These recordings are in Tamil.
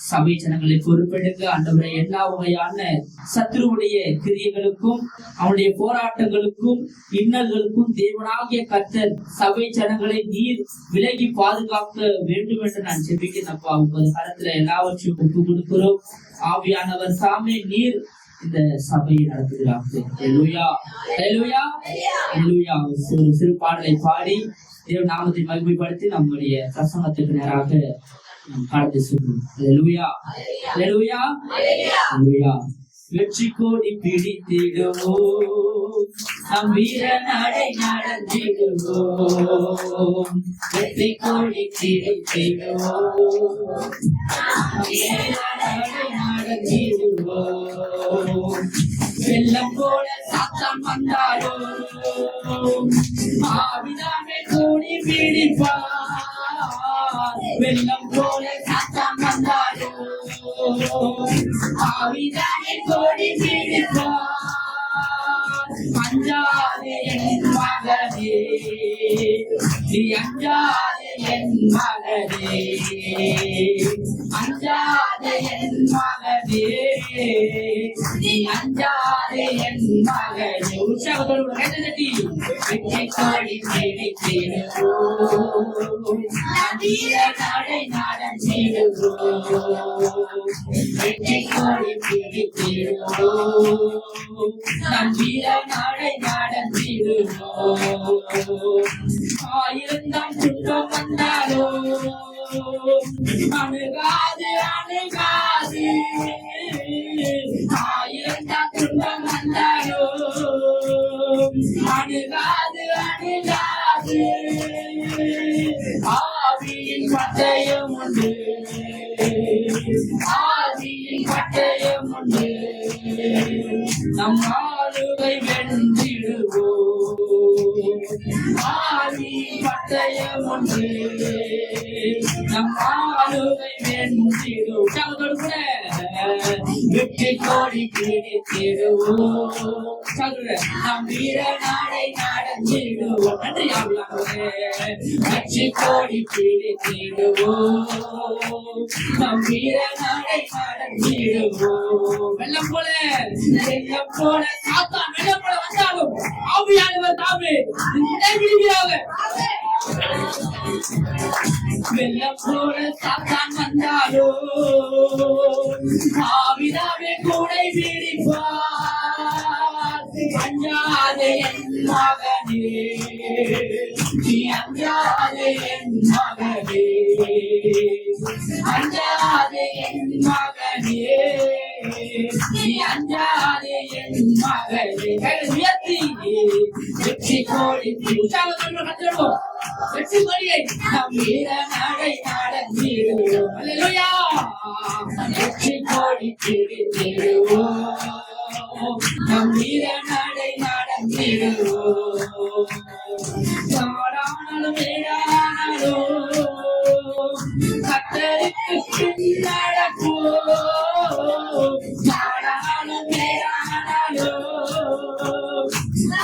சபை ஜனங்களை பொறுப்பெடுக்க ஆண்டவரை எல்லா வகையான சத்துருவுடைய கிரியைகளுக்கும் அவனுடைய போராட்டங்களுக்கும் இன்னல்களுக்கும் தேவனாகிய கர்த்தர் சபை ஜனங்களை நீர் விலகி பாதுகாக்க வேண்டும் என்று நான் ஜெபிக்கிறேன்ப்பா. உங்கள் கரத்துல எல்லாவற்றையும் ஒப்பு கொடுக்கிறோம். ஆவியானவர் சாமி நீர் இந்த சபையை நடத்துகிறார்கள். ஒரு சிறு பாடலை பாடி தேவ நாமத்தை மகிமைப்படுத்தி நம்முடைய பிரசங்கத்துக்கு நேராக பாடத்தை சொல்லுவோம். வெற்றி கோடி பிடித்திடுவோம், நம் வீர நடை நடந்திடுவோம். வெற்றி கோடி பிடித்திடுவோம், நடந்திடுவோம். வெள்ளம் போல சாத்தான் வந்தாலும் ஆவிதாமே கூடி பிடிப்பார். வெள்ளம் போல சாத்தான் வந்தாலும் ஆவிதாமே கூடி பிடிப்பார். அஞ்சாதே என் மகனே, நீ அஞ்சாதே என் மகனே, அஞ்சாதே என் மகனே, நீ அஞ்சாதே என் மகனே. உற்சாகத்தோடு கைதட்டி வெற்றி கோடி பிடித்திடுவோம், வீர நடை நடந்திடுவோம். வெற்றி கோடி பிடித்திடுவோம், நம் வீர நடை நடந்திடுவோம். ஆயிரந்தாம் துன்பம் வந்தாலும் அணுகாது அணுகாது. ஆயிரந்தாம் துன்பம் வந்தாலும் அணுகாது அணுகாது. ஆவியின் பட்டயம் உண்டு, ஆவியின் பட்டயம் உண்டு. நம் ஆளுகை வென்றிடுவோம், ஆவியின் பட்டயம் உண்டு. நம் ஆளுகை வென்றிடுவோம். வெற்றி கோடி பிடித்திடுவோம், நம் வீர நாடை நடந்திடுவோம். நன்றி ஆவியானவரே. வெற்றி கோடி பிடித்திடுவோம், நம் வீர நாடை நடந்திடுவோம். வெள்ளம் போல வெள்ளம் போல சாத்தான் வெள்ளம் போல வந்தாலும் ஆவியானவர் தாமே விடுகிறாங்க. வெள்ளம் போல சாத்தான் வந்தாலும் ஆவிதாவே கூடை பிடிப்பார். அஞ்சாதே என் மகனே, நீ அஞ்சாதே என் மகனே, அஞ்சாதே என் மகனே, நீ அஞ்சாதே என் மகனே. உயர்த்தி வெற்றி கோடி கத்திடுவோம். வெற்றி கொடியை நம் வீர நடை நடந்திடுவோம். அல்லேலூயா. வெற்றி கோடி பிடித்திடுவோம், நம் வீர நடை நடந்திடுவோம். நாடானாலும் வேடானாலும் கர்த்தருக்கு பின் நடப்போம். நாடானாலும் வேடானாலும்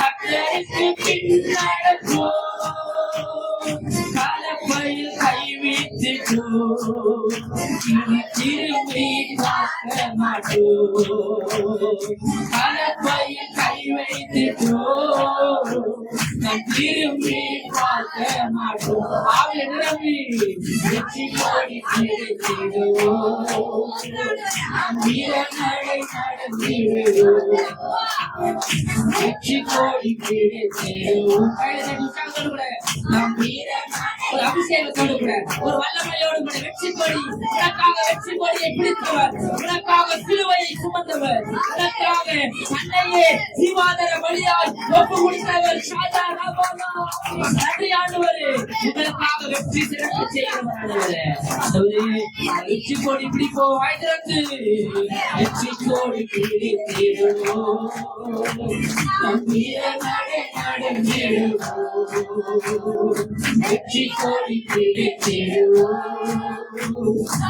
கர்த்தருக்கு பின் நடப்போம். கலப்பையில் கைவிட்டுட்டோம், இனி திரும்பி பார்க்க மாட்டோம். கலப்பையில் கை வைத்துட்டோம், நான் திரும்பி பார்க்க மாட்டோம். ஆவிய நிரம்பி வெற்றி கோடி பிடித்திடுவோம், வீர நடை நடந்திடுவோம். வெற்றி கோடி பிடித்திடுவோம். நம் வீர ஒரு அபிஷேகத்தோடு கூட ஒரு வல்லமையோடு கூட வெற்றி கொடி. உனக்காக வெற்றி கொடியை பிடித்தவர், உனக்காக சிலுவையை சுமந்தவர், உனக்காக தன்னையே ஜீவாதார பலியாய் ஒப்பு கொடுத்தவர். நன்றி ஆண்டவரே, உங்களுக்காக வெற்றி சிறப்பு செய்கிறவர் ஆண்டவரே. வெற்றி கோடி பிடிப்போம். வாய்திறந்து வெற்றி கோடி பிடித்திடுவோம், நம் வீர நடை நடந்திடுவோம். வெற்றி கோடி பிடித்திடுவோம்,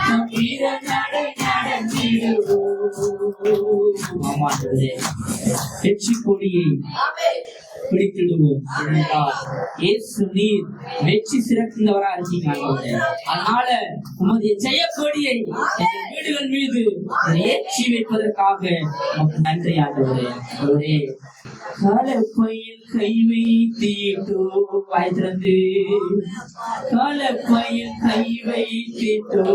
நம் வீர நடை நடந்திடுவோம். வெற்றி கொடியை பிடித்திடுவோம். இயேசு நீர் வெற்றி சிறந்தவரா இருக்கீங்க. அதனால உமது ஜெயக்கொடியை எங்கள் வீடுகள் மீது ஏற்றி வைப்பதற்காக நமக்கு நன்றி ஆண்டவரே. அவரே கலப்பையில் கை வைத்தீட்டோ, வாய்த்திறந்து கலப்பையில் கை வைத்தீட்டோ,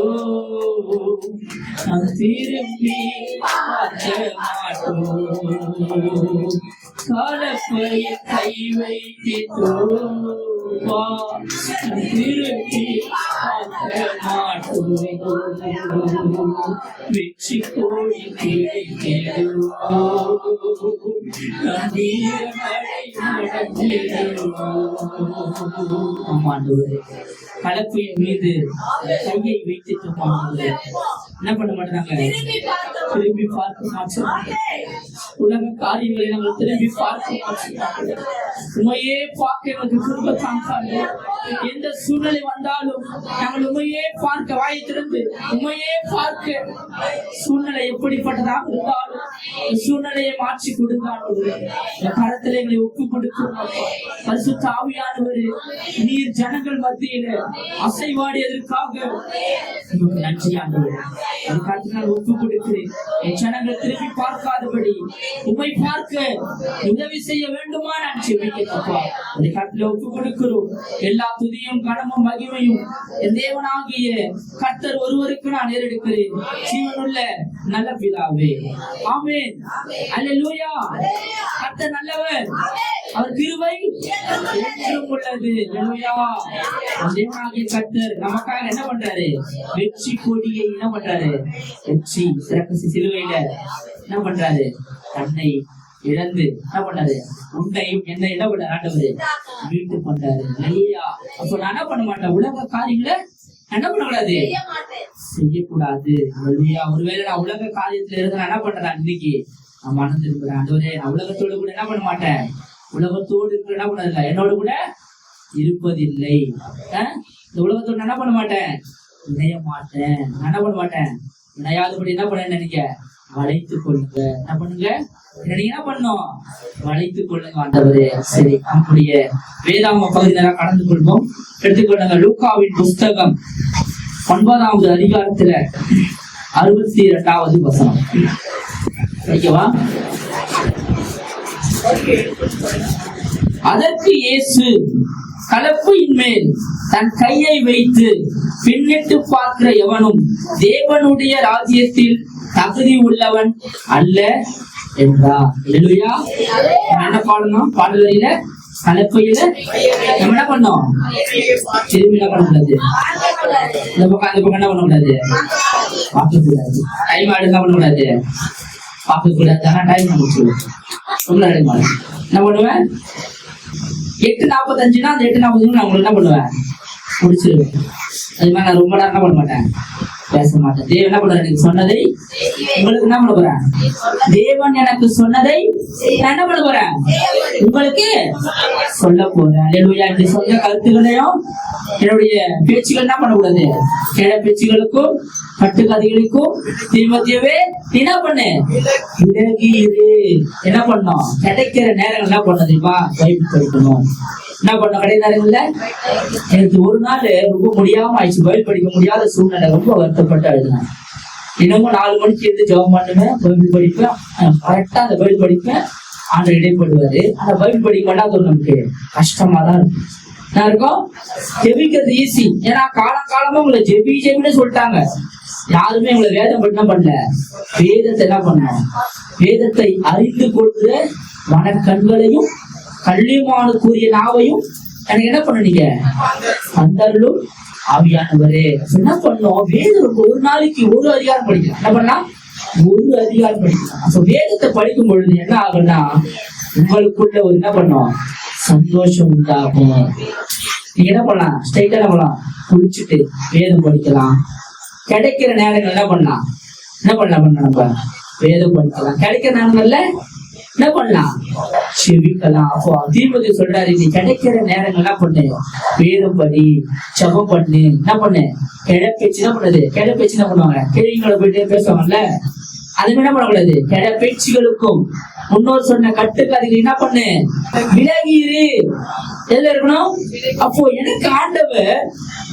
நாம் திரும்பி பார்க்க மாட்டோம். கலப்பையில் கை வைத்தீட்டோ, திரும்பி பார்க்க மாட்டோம். வெற்றி கோடி கலப்பையின் மீது கையை வைத்துட்டு என்ன பண்ண மாட்டாங்க? திரும்பி பார்க்க மாட்டோம். உலக காரியங்களை நாங்கள் திரும்பி பார்க்க மாட்டோம். உண்மையே பார்க்க எங்களுக்கு குடும்பத்தான். எந்த சூழ்நிலை வந்தாலும் நாங்கள் உண்மையே பார்க்க, வாயை திறந்து உண்மையே பார்க்க, சூழ்நிலை எப்படிப்பட்டதாக இருந்தாலும் சூழ்நிலையை மாற்றி கொடுத்தாலும் கரத்தில் எங்களை ஒப்பு கொடுக்கும். பரிசுத்த ஆவியானவர் நீர் ஜனங்கள் மத்தியில அசைவாடியதற்காக நன்றி ஆண்டவரே. நான் ஒப்பு கொடுக்கிறேன். என் ஜனங்கள் திரும்பி பார்க்காதபடி உண்மை பார்க்க உதவி செய்ய வேண்டுமா நான் செபிக்கப்பா. அந்த கருத்துல ஒப்பு கொடுக்கிறோம். எல்லா துதியும் கனமும் மகிமையும் என் தேவனாகிய கர்த்தர் ஒருவருக்கு நான் ஏறெடுக்கிறேன். ஜீவனுள்ள நல்ல பிதாவே, ஆமென். அல்லேலூயா. கர்த்தர் நல்லவர், அவர் கிருபை என்றும் உள்ளது. அல்லேலூயா. தேவனாகிய கர்த்தர் நமக்காக என்ன பண்றாரு? வெற்றி கொடியை என்ன பண்றாரு? வெற்றி சிறப்பு சிலுவையில என்ன பண்றாரு? தன்னை இழந்து என்ன பண்ணாரு? உன்னையும் என்ன என்ன பண்ணாரு? ஆண்டவரு மீட்டு பண்றாரு. இல்லையா? அப்ப நான் என்ன பண்ண மாட்டேன்? உலக காரியங்களை என்ன பண்ணக்கூடாது, செய்யக்கூடாது. இல்லையா? ஒருவேளை நான் உலக காரியத்துல இருந்து நான் என்ன பண்றேன்? இன்னைக்கு நான் மறந்து இருக்கிறேன். ஆண்டவரே, நான் உலகத்தோடு கூட என்ன பண்ண மாட்டேன்? உலகத்தோடு இருக்கிற என்ன பண்ணதில்லை, என்னோட கூட இருப்பதில்லை. இந்த உலகத்தோடு என்ன பண்ண மாட்டேன்? இணைய மாட்டேன். நான் என்ன பண்ண மாட்டேன்? இணையாதபடி என்ன பண்ண நினைக்க? வளைத்துக் கொள்ளுங்க. என்ன பண்ணுங்க? நீங்க என்ன பண்ணும்? வளைத்துக் கொள்ளுங்க ஆண்டவரே. சரி, நம்முடைய வேதாம பகுதி நேரம் கடந்து கொள்வோம். எடுத்துக்கொள்ளுங்க. லூக்காவின் புஸ்தகம் 9வது அதிகாரத்துல 62வது வசனம். ஓகேவா? அதற்கு இயேசு கலப்பையின் மேல் தன் கையை வைத்து பின்னிட்டு பார்க்கிற எவனும் தேவனுடைய ராஜ்யத்தில் தகுதி உள்ளவன் அல்ல என்றார். அல்லேலூயா. என்ன பாடணும்? பாடலையில கலப்பையில நம்ம என்ன பண்ணோம்? திரும்பி என்ன பண்ணக்கூடாது? இந்த பக்கம் அந்த பக்கம் என்ன பண்ணக்கூடாது? பார்க்கக்கூடாது. டைம் ஆடு என்ன பண்ணக்கூடாது? பார்க்கக்கூடாது. ஆனா டைம் முடிச்சுடுவோம். ரொம்ப என்ன பண்ணுவேன்? 8:45 அந்த 8:40 நான் உங்களுக்கு என்ன பண்ணுவேன்? முடிச்சிருவேன். அது மாதிரி நான் ரொம்ப நேரம் என்ன பண்ண மாட்டேன்? பேச மாட்டேன். தேவன் என்ன பண்றாரு? எனக்கு சொன்னதை உங்களுக்கு என்ன பண்ண போறேன்? தேவன் எனக்கு சொன்னதை நான் என்ன பண்ண போறேன்? உங்களுக்கு சொல்ல போறேன். அல்லேலூயா. இந்த சொந்த கருத்துக்களையும் என்னுடைய பேச்சுகள் என்ன பண்ணக்கூடாது? கேட பேச்சுகளுக்கும் கட்டுக்கதைகளுக்கும் தீமத்தியவே என்ன பண்ணு? விலகி இரு. என்ன பண்ணோம்? கிடைக்கிற நேரங்கள் என்ன பண்ணதுப்பா? பைபிள் படிக்கணும். என்ன பண்ண கடை நேரங்கள்ல எனக்கு ஒரு நாள் ரொம்ப முடியாம ஆயிடுச்சு. பைபிள் படிக்க முடியாத சூழ்நிலை. ரொம்ப வருத்தப்பட்டு அழுதுனேன். இன்னமும் 4 மணிக்கு இருந்து ஜெபம் பண்ணுவேன், பைபிள் படிப்பேன். கரெக்டா அந்த பைபிள் படிப்பேன். ஆண்டு இடைப்படுவாரு. அந்த பைபிள் படிக்க மாட்டா அது நமக்கு கஷ்டமா தான் இருக்கும். என்ன இருக்கும்? ஜெபிக்கிறது ஈஸி. ஏன்னா காலமா உங்களை ஜெபின்னு சொல்லிட்டாங்க. யாருமே உங்களை வேதம் பண்ண பண்ணல. வேதத்தை என்ன பண்ணணும்? வேதத்தை அறிந்து கொள்கிற மனக்கண்களையும் கல்விமானுக்குரிய நாவையும் எனக்கு என்ன பண்ணீங்க? அந்தருளும் ஆவியானவரே. என்ன பண்ணோம்? வேதம் ஒரு நாளைக்கு ஒரு அதிகாரம் படிக்கலாம். என்ன பண்ணலாம்? ஒரு அதிகாரம் படிக்கலாம். அப்ப வேதத்தை படிக்கும் பொழுது என்ன ஆகும்னா உங்களுக்குள்ள ஒரு என்ன பண்ணும்? சந்தோஷம் உண்டாகும். நீங்க என்ன பண்ணலாம்? ஸ்ட்ரைட்டா என்ன பண்ணலாம்? குளிச்சுட்டு வேதம் படிக்கலாம். கிடைக்கிற நேரங்கள் என்ன பண்ணலாம்? நம்ம வேதம் படிக்கலாம். கிடைக்கிற நேரங்கள்ல என்ன பண்ணலாம்? செவிக்கலாம். அப்போ தீபதி சொல்றாரு, நீ கிடைக்கிற நேரங்கள் என்ன பண்ணு? வேதம் படி, ஜெபம் பண்ணு. என்ன பண்ணு? கிடப்பேச்சு என்ன பண்ணுது? கிடப்பேச்சு என்ன பண்ணுவாங்க? கேள்விங்களை போயிட்டே பேசுவாங்கல்ல, அது என்ன பண்ணக்கூடாது? கிடப்பேச்சுகளுக்கும் முன்னோர் சொன்ன கட்டுக்கு அதுக்கு என்ன பண்ணு, விலகிரு. எதுல இருக்கணும்? அப்போ எனக்கு ஆண்டவர்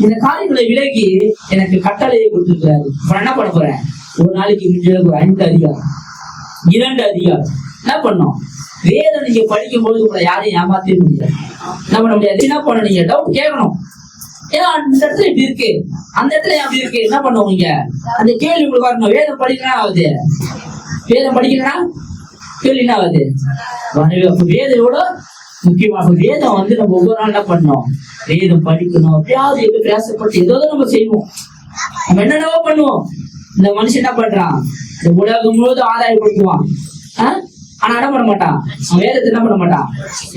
இந்த காரியங்களை விலகி எனக்கு கட்டளையை கொடுத்திருக்கிறாரு. இப்ப என்ன பண்ண போறேன்? ஒரு நாளைக்கு ஒரு 5 அதிகாரம் 2 அதிகாரம் என்ன பண்ணோம்? வேதம் நீங்க படிக்கும் போது உங்களை யாரையும் ஏமாத்தவே முடியாது. என்ன பண்ண முடியாது? என்ன பண்ண, நீங்க டவுட் கேட்கணும். ஏன்னா அந்த இடத்துல இப்படி இருக்கு, அந்த இடத்துல அப்படி இருக்கு, என்ன பண்ணுவீங்க? அந்த கேள்வி உங்களுக்கு வரணும். வேதம் படிக்கலாம் ஆகுது, வேதம் படிக்கலாம் கேள்வி என்ன ஆகுது? வேதம் எவ்வளோ முக்கியமாக. வேதம் நம்ம ஒவ்வொரு நாள் என்ன பண்ணோம்? வேதம் படிக்கணும். அப்படியாவது எங்க பிரயாசப்பட்டு ஏதோ நம்ம செய்வோம். நம்ம என்னென்னவோ பண்ணுவோம். இந்த மனுஷன் என்ன பண்றான்? இந்த உலகம் முழுவதும் ஆதாயப்படுத்துவான். ஆனா என்ன பண்ண மாட்டான்? வேதத்தை என்ன பண்ண மாட்டான்?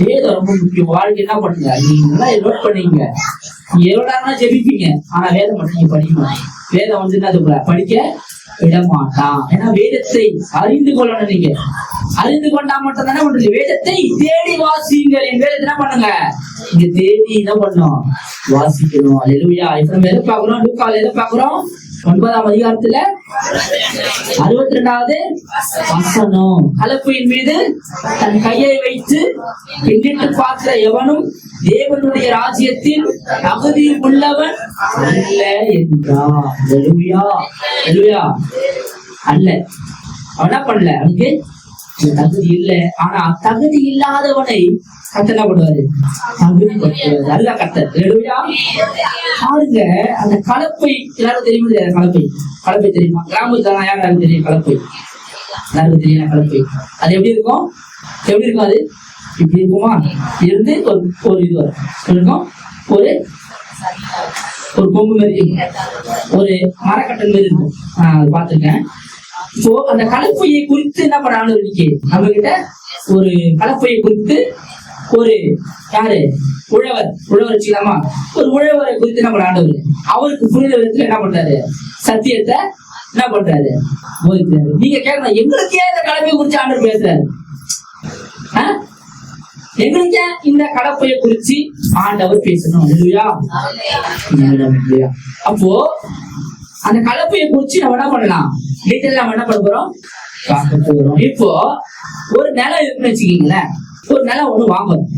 வேதம் ரொம்ப முக்கியம். வாழ்க்கை என்ன பண்ணுங்க, நீங்க நோட் பண்ணீங்க, நீங்க எவ்வளவு ஜெபிப்பீங்க, ஆனா வேதம் மட்டும் நீங்க படிக்கணும். வேதம் அது படிக்க விட மாட்டான். ஏன்னா வேதத்தை அறிந்து கொள்ளணும். நீங்க அறிந்து கொண்டா மட்டும் தானே பண்றது. வேதத்தை தேடி வாசிங்கள். என் வேதத்தை என்ன பண்ணுங்க, இங்க தேடி என்ன பண்ணும், வாசிக்கணும். அல்லேலூயா. இப்ப நம்ம எதை பாக்குறோம்? லூக்கால எதை பாக்குறோம்? 9ஆம் அதிகாரத்துல 62வது வசனம். கலப்பையின் மீது தன் கையை வைத்து பின்னிட்டு பார்க்கிற எவனும் தேவனுடைய ராஜ்யத்தில் தகுதி உள்ளவன் அல்ல என்றார். அல்லேலூயா. அல்லேலூயா. அல்ல, அவன் என்ன பண்ணல, அவனுக்கு தகுதி இல்லை. ஆனா தகுதி இல்லாதவனை கர்த்தர் என்ன பண்ணுவாரு? தகுதி படுத்துவாரு. அதுதான் கர்த்தர். அல்லேலூயா. பாருங்க, அந்த கலப்பை எல்லாரும் தெரியுமா? கலப்பை, கலப்பை தெரியுமா? கிராமத்துல யாரும் தெரியும் கலப்பை? எல்லாருக்கும் தெரியும் கலப்பை. அது எப்படி இருக்கும்? எப்படி இருக்கும்? அது இப்படி இருக்குமா? இருந்து ஒரு இது வரும், ஒரு கொம்பு மாதிரி இருக்கும், ஒரு மரக்கட்டல் மாதிரி இருக்கும். நான் பார்த்திருக்கேன். இப்போ அந்த கலப்பையை குறித்து என்ன பண்ணாலும் இன்னைக்கு நம்ம கிட்ட ஒரு கலப்பையை குறித்து ஒரு யாரு உழவர் வச்சுக்கலாமா? ஒரு உழவரை குறித்து என்ன பண்ண ஆண்டவர் அவருக்கு புரிந்த விதத்துல என்ன பண்றாரு? சத்தியத்தை என்ன பண்றாரு? போதிக்கிறாரு. நீங்க கேட்கணும், எங்களுக்கே இந்த கலப்பையை குறித்து ஆண்டவர் பேசுறாரு. எங்களுக்கே இந்த கலப்பையை குறிச்சு ஆண்டவர் பேசணும். அப்போ அந்த கலப்பையை குறிச்சு நம்ம என்ன பண்ணலாம்? டீட்டெயில் நம்ம என்ன பண்ண போறோம்? பார்க்க போறோம். இப்போ ஒரு நிலம் இருக்குன்னு வச்சுக்கீங்களேன். ஒரு நிலம் ஒண்ணு வாங்கணும்.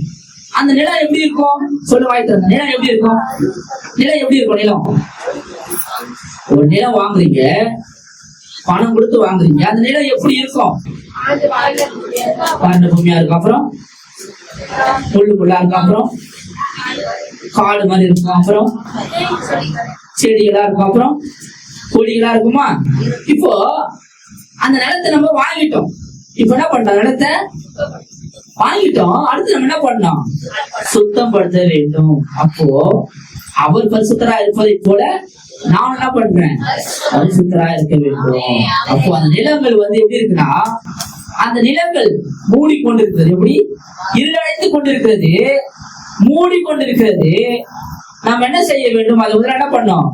அந்த நிலம் எப்படி இருக்கும்? சொல்லு வாய்த்து. நிலம் எப்படி இருக்கும்? நிலம் எப்படி இருக்கும்? நிலம், ஒரு நிலம் வாங்குறீங்க, பணம் கொடுத்து வாங்குறீங்க. அந்த நிலம் எப்படி இருக்கும்? பாண்ட பூமியா இருக்கும், அப்புறம் புல்லு புல்லா இருக்கும், அப்புறம் காடு மாதிரி இருக்கும், அப்புறம் செடிகளா இருக்கும், அப்புறம் கொடிகளா இருக்குமா? இப்போ அந்த நிலத்தை நம்ம வாங்கிட்டோம். இப்ப என்ன பண்றோம்? நிலத்தை வாங்கிட்டோம். அடுத்து நம்ம என்ன பண்ணோம்? சுத்தம் படுத்த வேண்டும். அப்போ அவர் பரிசுத்தரா இருப்பதை போல நான் என்ன பண்றேன்? பரிசுத்தரா இருக்க வேண்டும். அப்போ அந்த நிலங்கள் எப்படி இருக்குன்னா, அந்த நிலங்கள் மூடிக்கொண்டிருக்கிறது. எப்படி? இருளடைந்து கொண்டிருக்கிறது, மூடிக்கொண்டிருக்கிறது. நாம் என்ன செய்ய வேண்டும்? அது முதல்ல என்ன பண்ணோம்?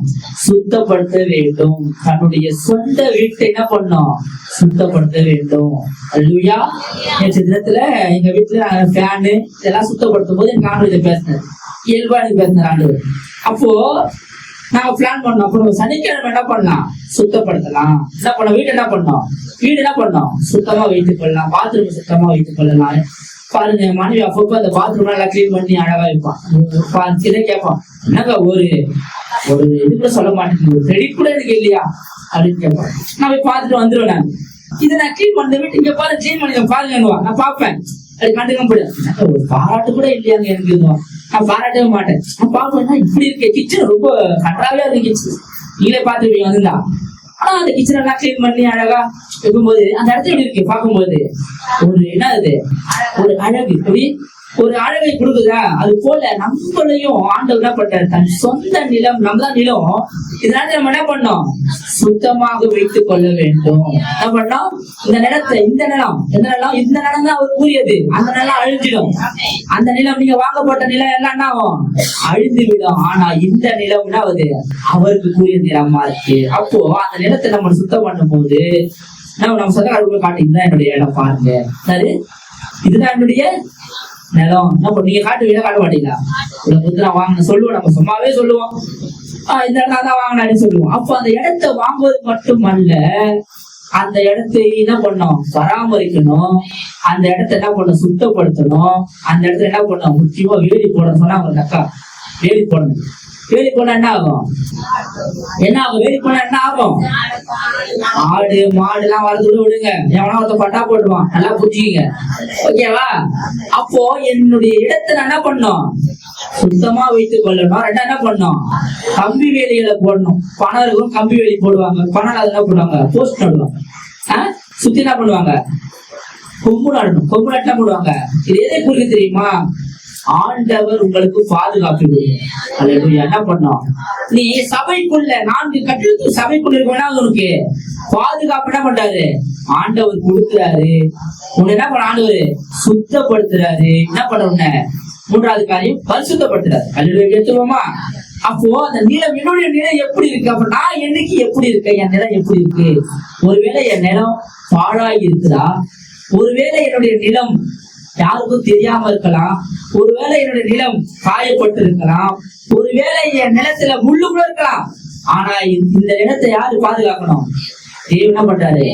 சுத்தப்படுத்த வேண்டும். தன்னுடைய சொந்த வீட்டை என்ன பண்ணோம்? சுத்தப்படுத்த வேண்டும். அல்லேலூயா. நேற்று தினத்துல எங்க வீட்டுல ஃபேனு இதெல்லாம் சுத்தப்படுத்தும் போது எனக்கு ஆண்டு இதை பேசினேன், இயல்பா எனக்கு பேசினார் ஆண்டவர். அப்போ நாங்க பிளான் பண்ணோம். அப்புறம் சனிக்கிழமை என்ன பண்ணலாம்? சுத்தப்படுத்தலாம். என்ன பண்ணோம்? வீடு என்ன பண்ணோம்? வீடு என்ன பண்ணோம்? சுத்தமா வைத்துக் கொள்ளலாம். பாத்ரூம் சுத்தமா வைத்துக் கொள்ளலாம். பாருங்க, மனைவி அப்பப்போ அந்த பாத்ரூம் எல்லாம் கிளீன் பண்ணி அழகா வைப்பான். இதை கேட்பான், என்னங்க ஒரு இது கூட சொல்ல மாட்டேங்குது, ஒரு கிரெடிட் கூட எனக்கு இல்லையா அப்படின்னு கேட்பான். நான் போய் பார்த்துட்டு வந்துருவேன். நான் இதை நான் கிளீன் பண்ண வீட்டு இங்க பாரு, கிளீன் பண்ணி பாருங்க, நான் பார்ப்பேன். அது கண்டுக்க முடியாது. ஒரு பாராட்டு கூட இல்லையாங்க எனக்கு இதுவும். நான் பாராட்டவே மாட்டேன். நான் பார்ப்பேன், இப்படி இருக்கு கிச்சன், ரொம்ப கன்றாவே இருக்கு கிச்சன். நீங்களே பார்த்துருப்பீங்க வந்துருந்தா. ஆனா அந்த கிச்சன் எல்லாம் கிளீன் பண்ணி அழகா வைக்கும்போது அந்த இடத்துல எப்படி இருக்கு பார்க்கும்போது ஒரு என்ன, அது ஒரு அழகு, எப்படி ஒரு அழகை கொடுக்குதா? அது போல நம்மளையும் ஆண்டவர் என்ன பண்றாரு? தன் சொந்த நிலம், நம்ம தான் நிலம். இதனால நம்ம என்ன பண்ணோம்? சுத்தமாக வைத்துக் கொள்ள வேண்டும். என்ன பண்ணோம்? இந்த நிலத்தை, இந்த நிலம், எந்த நிலம்? இந்த நிலம் தான் அவர் கூறியது. அந்த நிலம் அழிஞ்சிடும். அந்த நிலம், நீங்க வாங்கப்பட்ட நிலம் எல்லாம் என்ன ஆகும்? அழிந்து விடும். ஆனா இந்த நிலம் என்ன ஆகுது? அவருக்கு கூறிய நிலமா இருக்கு. அப்போ அந்த நிலத்தை நம்ம சுத்தம் பண்ணும் போது நம்ம சொந்தக்காரர்களுக்கு காட்டி, இதுதான் என்னுடைய இடம் பாருங்க, சரி இதுதான் என்னுடைய நிலம். என்ன நீங்க காட்டுவீங்க? காட்ட மாட்டீங்களா? நான் வாங்கின சொல்லுவோம், நம்ம சும்மாவே சொல்லுவோம், இந்த இடம் தான் வாங்கினான்னு சொல்லுவோம். அப்போ அந்த இடத்தை வாங்குவது மட்டுமல்ல, அந்த இடத்தை என்ன பண்ணோம்? பராமரிக்கணும். அந்த இடத்த என்ன பண்ணணும்? சுத்தப்படுத்தணும். அந்த இடத்துல என்ன பண்ணணும்? முக்கியமா வேலி போடணும் சொன்னா அவங்க அக்கா, வேலி போடணும். வேலி போனா என்ன ஆகும்? என்ன ஆகும்? வேலி போனா என்ன ஆகும்? ஆடு மாடு எல்லாம் வளர்த்து விடுங்க, எவனா ஒருத்த பட்டா போட்டுவான், நல்லா புரிஞ்சுக்கீங்க, ஓகேவா? அப்போ என்னுடைய இடத்தை நான் என்ன பண்ணும்? சுத்தமா வைத்துக் கொள்ளணும். ரெண்டா என்ன பண்ணும்? கம்பி வேலிகளை போடணும். பணம் இருக்கும், கம்பி வேலி போடுவாங்க. பணம் அது என்ன பண்ணுவாங்க? போஸ்ட் நடுவாங்க. சுத்தி என்ன பண்ணுவாங்க? கொம்பு நடணும். கொம்பு நட்டு என்ன பண்ணுவாங்க? இது எதை குறிக்க தெரியுமா? ஆண்டவர் உங்களுக்கு பாதுகாப்பு. என்ன பண்ணோம்? நீ சபைக்குள்ள 4 கட்டிடத்து சபைக்குள்ள இருக்கா உனக்கு பாதுகாப்பு என்ன பண்றாரு? ஆண்டவர் கொடுக்கிறாரு. உன்னை என்ன பண்ண? ஆண்டவர் சுத்தப்படுத்துறாரு. என்ன பண்ண? 3வது காரியம் பரிசுத்தப்படுத்துறாரு. அல்லேலூயா கேட்கிறோமா? அப்போ அந்த நிலம், என்னுடைய நிலம் எப்படி இருக்கு? அப்ப நான் என்னைக்கு எப்படி இருக்கேன்? என் நிலம் எப்படி இருக்கு? ஒருவேளை என் நிலம் பாழாகி இருக்குதா? ஒருவேளை என்னுடைய நிலம் யாருக்கும் தெரியாம இருக்கலாம். ஒருவேளை என்னுடைய நிலம் காயப்பட்டு இருக்கலாம். ஒருவேளை என் நிலத்துல முள்ளு கூட இருக்கலாம். ஆனா இந்த நிலத்தை யாரு பாதுகாக்கணும்? தேவன் என்ன பண்றாரு?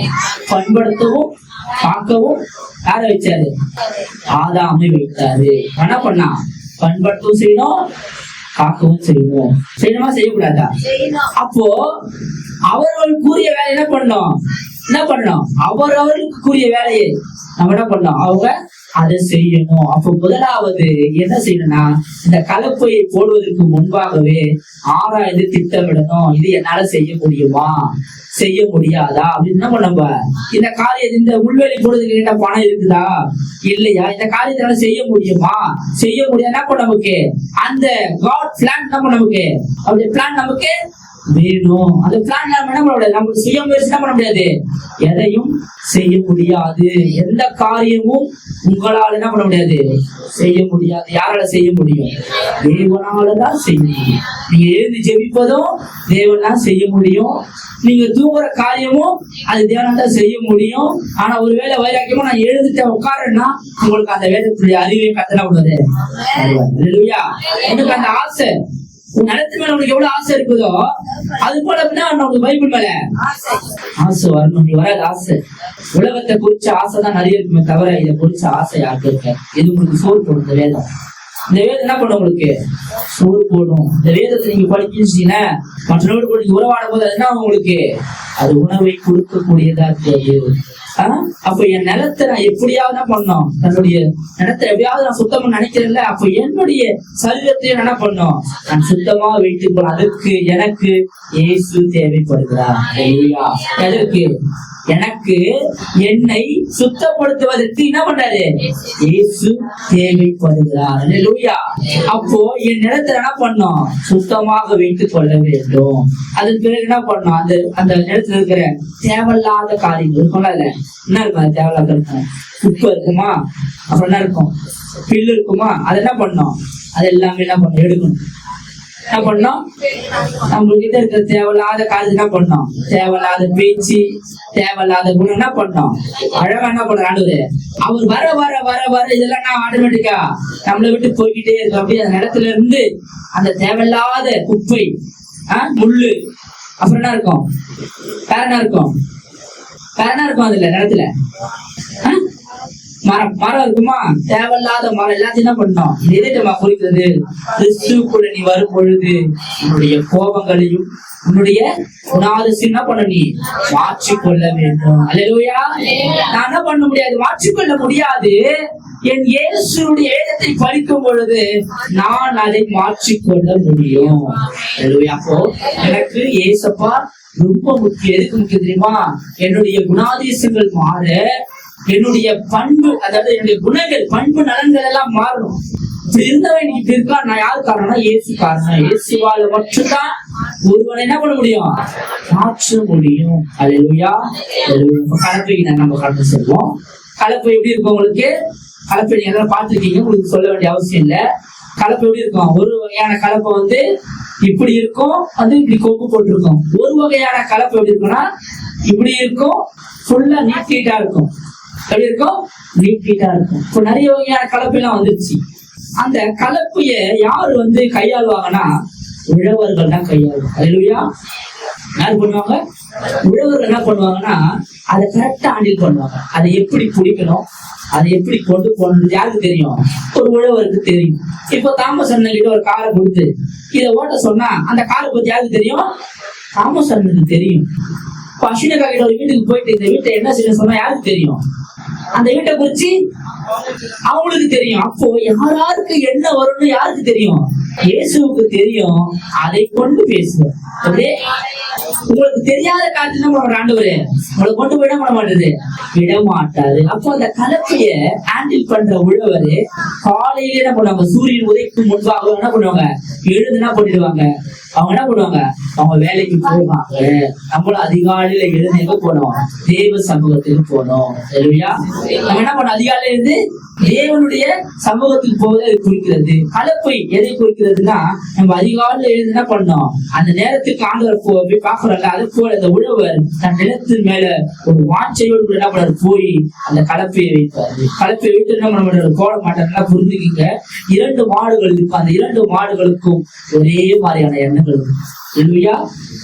பண்படுத்தவும் காக்கவும் யார வச்சாரு? ஆதாமை வைத்தாரு. என்ன பண்ணா? பண்படுத்தவும் செய்யணும், காக்கவும் செய்யணும். செய்யணுமா செய்யக்கூடாதா? அப்போ அவர்களுக்குரிய வேலை என்ன பண்ணணும்? என்ன பண்ணணும்? அவர்களுக்கு கூறிய வேலையை நம்ம என்ன பண்ணோம்? அவங்க அதை செய்யணும். அப்ப முதலாவது என்ன செய்யணும்னா, இந்த கலப்பையை போடுவதற்கு முன்பாகவே ஆராய்ந்து திட்டமிடணும். இது என்னால செய்ய முடியுமா, செய்ய முடியாதா அப்படின்னு நம்ம இந்த காரியம், இந்த முள்வேலி போடுறதுக்கு என்ன பணம் இருக்குதா இல்லையா, இந்த காரியத்தால செய்ய முடியுமா, செய்ய முடியாது. நமக்கு அந்த காட் பிளான் நமக்கு, அப்படி பிளான் நமக்கு வேணும். அந்த பிளான் என்ன பண்ண முடியாது? நமக்கு சுய முயற்சி பண்ண முடியாது, எதையும் செய்ய முடியாது. எந்த காரியமும் உங்களால என்ன பண்ண முடியாது? செய்ய முடியாது. யாரால செய்ய முடியும்? தேவனாலதான் செய்ய முடியும். நீங்க எழுந்து ஜெபிப்பதும் தேவன் தான் செய்ய முடியும். நீங்க தூங்குற காரியமும் அது தேவனால தான் செய்ய முடியும். ஆனா ஒருவேளை வைராக்கியமா நான் எழுந்துட்ட உட்காருன்னா உங்களுக்கு அந்த வேதத்துடைய அறிவை கத்தனா விடுறது. எனக்கு அந்த ஆசை, உன் நிலத்து மேல உனக்கு எவ்வளவு ஆசை இருக்குதோ அது போல உனக்கு பைபிள் மேல ஆசை வரணும். வராது ஆசை. உலகத்தை குறிச்ச ஆசைதான் நிறைய இருக்குமே தவிர இதை குறிச்ச ஆசை யாருக்கு இருக்க? இது உங்களுக்கு சோறு போடும். இந்த வேதம், இந்த வேதம் என்ன பண்ணும்? உங்களுக்கு சோறு போடும். இந்த வேதத்தை நீங்க படிச்சீங்கன்னா மற்றவர்கள் கூட உறவாடும் போது அது என்ன உங்களுக்கு? அது உணவை கொடுக்கக்கூடியதா இருக்கிறது. அப்ப என் நிலத்தை நான் எப்படியாவது என்ன பண்ணோம்? தன்னுடைய நிலத்தை எப்படியாவது நான் சுத்தமா நினைக்கிறேன்ல, அப்ப என்னுடைய சரீரத்தையும் என்ன பண்ணோம்? நான் சுத்தமா வைத்துக் கொள்ள. அதுக்கு எனக்கு இயேசு தேவைப்படுகிறார். எதற்கு? எனக்கு என்னை சுத்தப்படுத்துவதற்கு என்ன பண்றாரு? இயேசு தேவைப்படுகிறார். அல்லேலூயா. அப்போ என் நிலத்தை என்ன பண்ணோம்? சுத்தமாக வைத்துக் கொள்ள வேண்டும். அதன் பிறகு என்ன பண்ணோம்? அந்த நிலத்துல இருக்கிற தேவையில்லாத காரியங்கள் இருக்கும்ல, அதுல என்ன இருக்கும்? தேவையில்லாத இருக்கும். உப்பு இருக்குமா? அப்புறம் என்ன இருக்கும்? பில்லு இருக்குமா? அது என்ன பண்ணோம்? அது எல்லாமே என்ன பண்ணணும்? எடுக்கணும். என்ன பண்ணோம்? நம்ம கிட்ட இருக்கிற தேவையில்லாத காரியத்தை என்ன பண்ணோம்? தேவையில்லாத பேச்சு, தேவையில்லாத குணம் என்ன பண்ணோம்? அழகா என்ன பண்ற ஆண்டவரு? அவர் வர வர வர வர இதெல்லாம் நான் ஆட்டோமேட்டிக்கா நம்மளை விட்டு போய்கிட்டே இருக்கோம். அப்படி அந்த இடத்துல இருந்து அந்த தேவையில்லாத குப்பை, முள்ளு, அப்புறம் என்ன இருக்கும்? வேற என்ன இருக்கும்? வேற என்ன இருக்கும்? அதுல இடத்துல மரம் இருக்குமா? தேவையில்லாத மரம் எல்லாத்தையும் என்ன பண்ணோம்? எதிர்மா குறிக்கிறது? கிறிஸ்து கூட நீ வரும் பொழுது உன்னுடைய கோபங்களையும் உன்னுடைய குணாதிசயம் என்ன பண்ண? நீ மாற்றிக்கொள்ள வேண்டும். அல்லேலூயா. நான் என்ன பண்ண முடியாது? மாற்றிக்கொள்ள முடியாது. என் இயேசுடைய வேதத்தை படிக்கும் பொழுது நான் அதை மாற்றிக்கொள்ள முடியும். அப்போ எனக்கு இயேசப்பா ரொம்ப முக்கியம். எதுக்கு முக்கியம் தெரியுமா? என்னுடைய குணாதிசயங்கள் மாற, என்னுடைய பண்பு, அதாவது என்னுடைய குணங்கள், பண்பு, நலன்கள் எல்லாம் மாறணும். இப்படி இருந்தவன் இப்படி இருக்கா. நான் யாரு காரணம்னா இயேசு காரணம். இயேசுவால மட்டும்தான் ஒருவனை என்ன பண்ண முடியும்? மாற்ற முடியும். அல்லேலூயா. கலப்பைக்கு நம்ம கடந்து செல்வோம். கலப்பை எப்படி இருக்கும் உங்களுக்கு? கலப்பை நீங்க எல்லாம் பார்த்துருக்கீங்க, உங்களுக்கு சொல்ல வேண்டிய அவசியம் இல்லை. கலப்பை எப்படி இருக்கும்? ஒரு வகையான கலப்பை இப்படி இருக்கும், இப்படி கொம்பு போட்டிருக்கும். ஒரு வகையான கலப்பை எப்படி இருக்கும்னா இப்படி இருக்கும், ஃபுல்லா நீட்டா இருக்கும். எப்படி இருக்கும்? நீட்டா இருக்கும். இப்போ நிறைய வகையான கலப்பையெல்லாம் வந்துருச்சு. அந்த கலப்பைய யாரு கையாளுவாங்கன்னா உழவர்கள் தான் கையாளுவாங்க. அல்லேலூயா. யாரு பண்ணுவாங்க? உழவர்கள் என்ன பண்ணுவாங்கன்னா அதை கரெக்டா ஹேண்டில் பண்ணுவாங்க. அதை எப்படி பிடிக்கணும், அதை எப்படி கொண்டு போகணும் யாருக்கு தெரியும்? ஒரு உழவருக்கு தெரியும். இப்போ தாமஸ் அண்ணன் கிட்ட ஒரு காரை கொடுத்து இதை ஓட்ட சொன்னா அந்த காரை பத்தி யாருக்கு தெரியும்? தாமஸ் அண்ணனுக்கு தெரியும். இப்போ அஸ்வினக்கா கிட்ட ஒரு வீட்டுக்கு போயிட்டு இந்த வீட்டை என்ன செய்ய சொன்னா யாருக்கு தெரியும்? அந்த வீட்டை குறிச்சு அவங்களுக்கு தெரியும். அப்போ யாராருக்கு என்ன வரும்னு யாருக்கு தெரியும்? இயேசுவுக்கு தெரியும். அதை கொண்டு பேசுவோம். அப்படியே உங்களுக்கு தெரியாத காரியத்தை என்ன பண்ணுவாரு ஆண்டவரு? உங்களை கொண்டு விட மாட்டேது, விட மாட்டாரு. அப்போ அந்த கலப்பைய ஹேண்டில் பண்ற உழவரு காலையில என்ன பண்ணுவாங்க? சூரியன் உதைக்கும் முன்பாக என்ன பண்ணுவாங்க? எழுந்து என்ன பண்ணிடுவாங்க? அவங்க என்ன பண்ணுவாங்க? அவங்க வேலைக்கு போவாங்க. நம்மளும் அதிகாலையில எழுந்து எங்க போனோம்? தேவ சமூகத்துக்கு போனோம். சரியா? நம்ம என்ன பண்ணோம்? அதிகாலையில இருந்து தேவனுடைய சமூகத்துக்கு போவதை குறிக்கிறது. கலப்பை எதை குறிக்கிறதுனா, நம்ம அதிகாலையில எழுந்து என்ன பண்ணோம்? அந்த நேரத்துக்கு ஆண்டவர் போய் பாக்குறோம்ல, அது போல இந்த உழவர் தன் நிலத்தின் மேல ஒரு வாஞ்சையோடு என்ன பண்ணாரு? போய் அந்த கலப்பையை வைப்பாரு. கலப்பையை வைத்து என்ன பண்ண மாட்டாரு? போட மாட்டாருன்னா புரிஞ்சுக்கிங்க. 2 மாடுகள் இருக்கு. அந்த 2 மாடுகளுக்கும் ஒரே மாதிரியான எண்ணங்கள் இருக்கு. இல்லையா?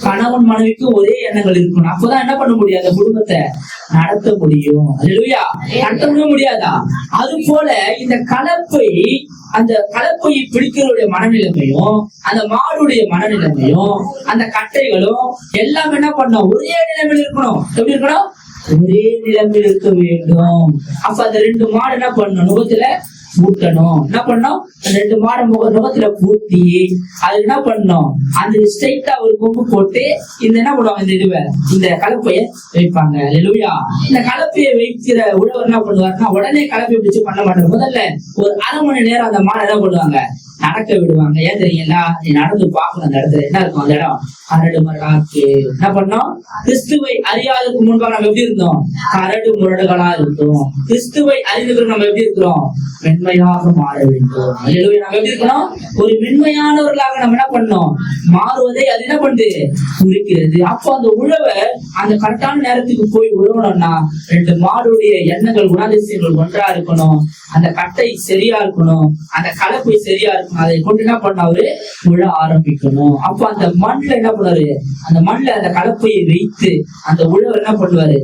கணவன் மனைவிக்கும் ஒரே எண்ணங்கள் இருக்கணும். அப்பதான் என்ன பண்ண முடியும்? அந்த குடும்பத்தை நடத்த முடியும். இல்லையா? நடத்த முடியாதா? அது போல இந்த கலப்பை, அந்த கலப்பையை பிடிக்கிறவருடைய மனநிலைமையும் அந்த மாடுடைய மனநிலைமையும் அந்த கட்டைகளும் எல்லாம் என்ன பண்ணணும்? ஒரே நிலைமையில் இருக்கணும். எப்படி இருக்கணும்? ஒரே நிலைமையில் இருக்க வேண்டும். அப்ப அந்த 2 மாடு என்ன பண்ணணும்? நுகத்துல பூட்டணும். என்ன பண்ணோம்? 2 மாடு முகத்துல பூட்டி அது என்ன பண்ணணும்? அந்த ஸ்ட்ரைட்டா ஒரு கொம்பு போட்டு இந்த என்ன பண்ணுவாங்க? இந்த இதுவை, இந்த கலப்பைய வைப்பாங்க. இல்லையா? இந்த கலப்பையை வைக்கிற உழவர் என்ன பண்ணுவாருன்னா, உடனே கலப்பையை பிடிச்சு பண்ண மாட்டாங்க. முதல்ல ஒரு 1/2 மணி நேரம் அந்த மாடை என்ன பண்ணுவாங்க? நடக்க விடுவாங்க. ஏன் தெரியுங்களா? நீ நடந்து பார்க்கணும் அந்த இடத்துல என்ன இருக்கும். அந்த இடம் கரடு முரடாக்கு என்ன பண்ணோம்? கிறிஸ்துவை அறியாததுக்கு முன்பாக நம்ம எப்படி இருந்தோம்? கரடு முரடுகளா இருந்தோம். கிறிஸ்துவை அறிந்ததுக்கு நம்ம எப்படி இருக்கிறோம்? மென்மையாக மாற வேண்டும். நம்ம எப்படி இருக்கணும்? ஒரு மென்மையானவர்களாக நம்ம என்ன பண்ணோம்? மாறுவதை அது என்ன பண்ணுது? குறிக்கிறது. அப்போ அந்த உழவர் அந்த கரெக்டான நேரத்துக்கு போய் உழவணும்னா 2 மாடுடைய எண்ணங்கள், குணாதிசயங்கள் ஒன்றா இருக்கணும். அந்த கட்டை சரியா இருக்கணும். அந்த கலப்பை சரியா இருக்கணும். அதை கொண்டு என்ன பண்ண அவரு? உழ ஆரம்பிக்கணும். அப்போ அந்த மண்ணில் என்ன பண்ணுவாரு? அந்த மண்ணில் அந்த கலப்பையை வைத்து அந்த உழவர் என்ன பண்ணுவாரு?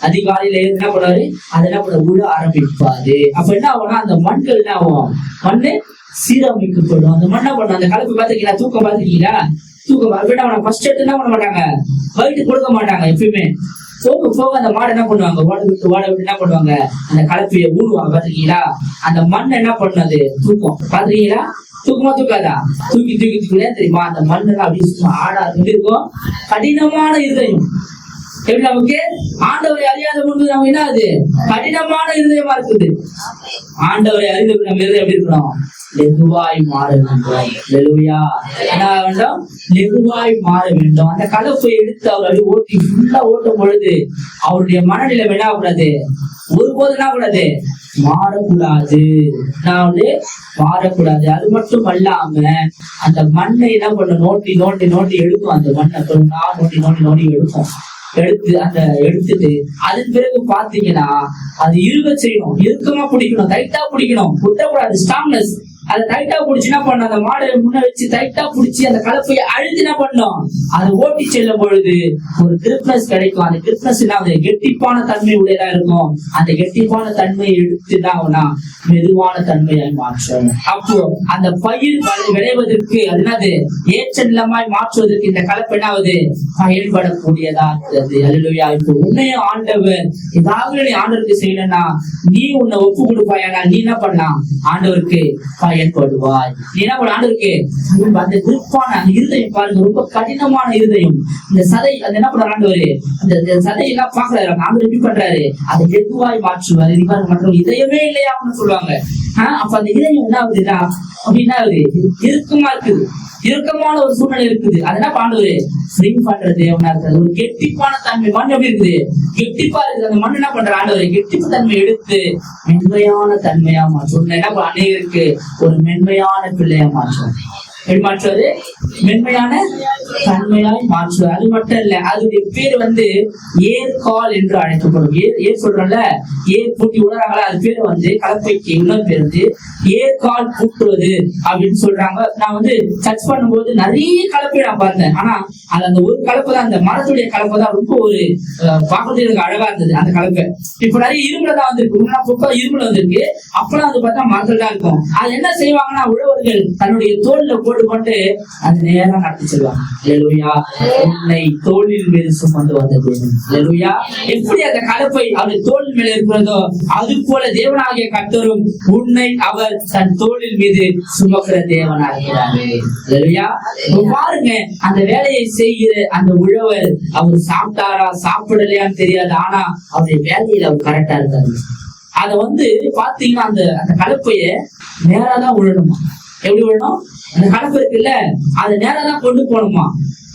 அதிகாலையில என்ன பண்ணுவாரு? அதை என்ன பண்ண? உழ ஆரம்பிப்பாரு. அப்ப என்ன ஆகும்னா, அந்த மண்கள் என்ன ஆகும்? மண்ணு சீரமைக்கப்படும். அந்த மண்ணை பண்ண அந்த கலப்பை பார்த்துருக்கீங்களா? தூக்கம் பார்த்துருக்கீங்களா? தூக்கம் அவனை ஃபர்ஸ்ட் எடுத்து என்ன பண்ண மாட்டாங்க? வயிற்று கொடுக்க மாட்டாங்க. எப்பயுமே போக போக அந்த மாடு என்ன பண்ணுவாங்க? வாட விட்டு என்ன பண்ணுவாங்க? அந்த கலப்பையை ஊடுவாங்க. பாத்துருக்கீங்களா? அந்த மண் என்ன பண்ணது? தூக்கம். பாத்துருக்கீங்களா? தூக்கமா தூக்காதா? தூக்கி தெரியுமா? அந்த மண்ணெல்லாம் அப்படி ஆடா இருக்கும். கடினமான இருதயம். எப்படி நமக்கு ஆண்டவரை அறியாத முன்பு நம்ம என்ன ஆகுது? கடினமான இருதயமா இருக்குது. ஆண்டவரை அறிந்த நம்ம இருதயம் எப்படி இருக்கணும்? லெகுவாய் மாற வேண்டும். லெலுயா என்ன வேண்டும்? லெகுவாய் மாற வேண்டும். அந்த கலப்பை எடுத்து அவர் அப்படி ஓட்டி ஃபுல்லா ஓட்டும் பொழுது அவருடைய மனநிலை என்ன ஆகக்கூடாது? ஒருபோது என்ன கூடாது? மாறக்கூடாது. மாறக்கூடாது. அது மட்டும் அல்லாம அந்த மண்ணை என்ன பண்ண? நோண்டி நோண்டி நோண்டி எடுக்கும். அந்த மண்ணை நோண்டி நோண்டி நோண்டி எடுக்கும். எடுத்துட்டு அதன் பிறகு பாத்தீங்கன்னா அது இருக செய்யணும். இறுக்கமா பிடிக்கணும். டைட்டா பிடிக்கணும். குட்டக்கூடாது. ஸ்ட்ராங்னஸ். அதை டைட்டா பிடிச்சு என்ன பண்ண? அந்த மாடை முன்ன வச்சு டைட்டா பிடிச்சி அந்த கலப்பையை அழுத்தி என்ன பண்ணோம்? அதை ஓட்டி செல்லும் பொழுது ஒரு கிரிப்னஸ் கிடைக்கும். அந்த கிரிப்னஸ் கெட்டிப்பான தன்மை உடையதா இருக்கும். அந்த கெட்டிப்பான தன்மையை எடுத்துட்டாங்கன்னா மெதுவான தன்மையை மாற்றும். அப்போ அந்த பயிர் விளைவதற்கு அது என்னது? ஏற்ற நிலமாய் மாற்றுவதற்கு இந்த கலப்பு என்னாவது? பயன்படக்கூடியதா இருக்கிறது. அல்லேலூயா. இப்போ உன்னையும் ஆண்டவர் ஏதாவது நீ ஆண்டவருக்கு செய்யணும்னா நீ உன்னை ஒப்பு கொடுப்பாயானா நீ என்ன பண்ணலாம்? ஆண்டவருக்கு பயன்படுவாய். நீ என்ன பண்ண? ஆண்டவருக்கு அந்த விருப்பான இருதயம் பாருங்க, ரொம்ப கடினமான இருதயம். இந்த சதை அந்த என்ன பண்ற? ஆண்டவரு அந்த சதை எல்லாம் பாக்குறாரு. ஆண்டவர் எப்படி பண்றாரு? அதை வெகுவாய் மாற்றுவாரு. இது பாருங்க, மற்ற இதயமே இல்லையா அப்படின்னு சொல்லுவாங்க. அப்ப அந்த இதயம் என்ன ஆகுதுன்னா அப்படின்னா இறுக்கமா இருக்குது. இறுக்கமான ஒரு சூழ்நிலை இருக்குது. அது என்ன ஆண்டவரு ஃப்ரீ பண்றது தேவனா இருக்கிறது. ஒரு கெட்டிப்பான தன்மை மண் எப்படி இருக்குது? கெட்டிப்பா இருக்குது. அந்த மண் என்ன பண்ற? ஆண்டவரு கெட்டிப்பு தன்மை எடுத்து மென்மையான தன்மையா மாற்றும். என்ன அநேகருக்கு ஒரு மென்மையான பிள்ளையா மாற்றும். எப்படி மாற்றுவது? மென்மையான தன்மையாய் மாற்றுவது. அது மட்டும் இல்ல, அதுடைய பேர் ஏர்கால் என்று அழைக்கப்படும். ஏர் சொல்றோம்ல, ஏர் பூட்டி விடுறாங்களா, அது பேர் கலப்பைக்கு இன்னொரு பேர் ஏர்கால் பூட்டுவது அப்படின்னு சொல்றாங்க. நான் சர்ச் பண்ணும்போது நிறைய கலப்பை நான் பார்த்தேன். ஆனா அது அந்த ஒரு கலப்பை தான், அந்த மரத்துடைய கலப்பை தான் ரொம்ப ஒரு பார்க்கறதுக்கு அழகா இருந்தது. அந்த கலப்பை இப்ப நிறைய இரும்புல தான் வந்திருக்கு, இரும்புல வந்திருக்கு. அப்பெல்லாம் பார்த்தா மரத்துல தான் இருக்கும். அது என்ன செய்வாங்கன்னா, உழவர்கள் தன்னுடைய தோல்ல போட்டுக்கொண்டு அது நேரம் நடத்தி செல்வாங்க. அல்லேலூயா. உன்னை தோளின் மீது சுமந்து வந்தது. அல்லேலூயா. எப்படி அந்த கலப்பை அவருடைய தோல் மேல இருக்கிறதோ, அது போல தேவனாகிய கர்த்தரும் உன்னை அவர் தன் தோளின் மீது சுமக்கிற தேவனா இருக்கிறாரு. அல்லேலூயா. பாருங்க, அந்த வேலையை செய்கிற அந்த உழவர் அவர் சாப்பிட்டாரா சாப்பிடலையான்னு தெரியாது. ஆனா அவருடைய வேலையில அவர் கரெக்டா இருக்காரு. அத பாத்தீங்கன்னா அந்த அந்த கலப்பைய நேராதான் விழணுமா. எப்படி விழணும்? அந்த கலப்பை இருக்குல்ல, அதை நேராதான் கொண்டு போகணுமா.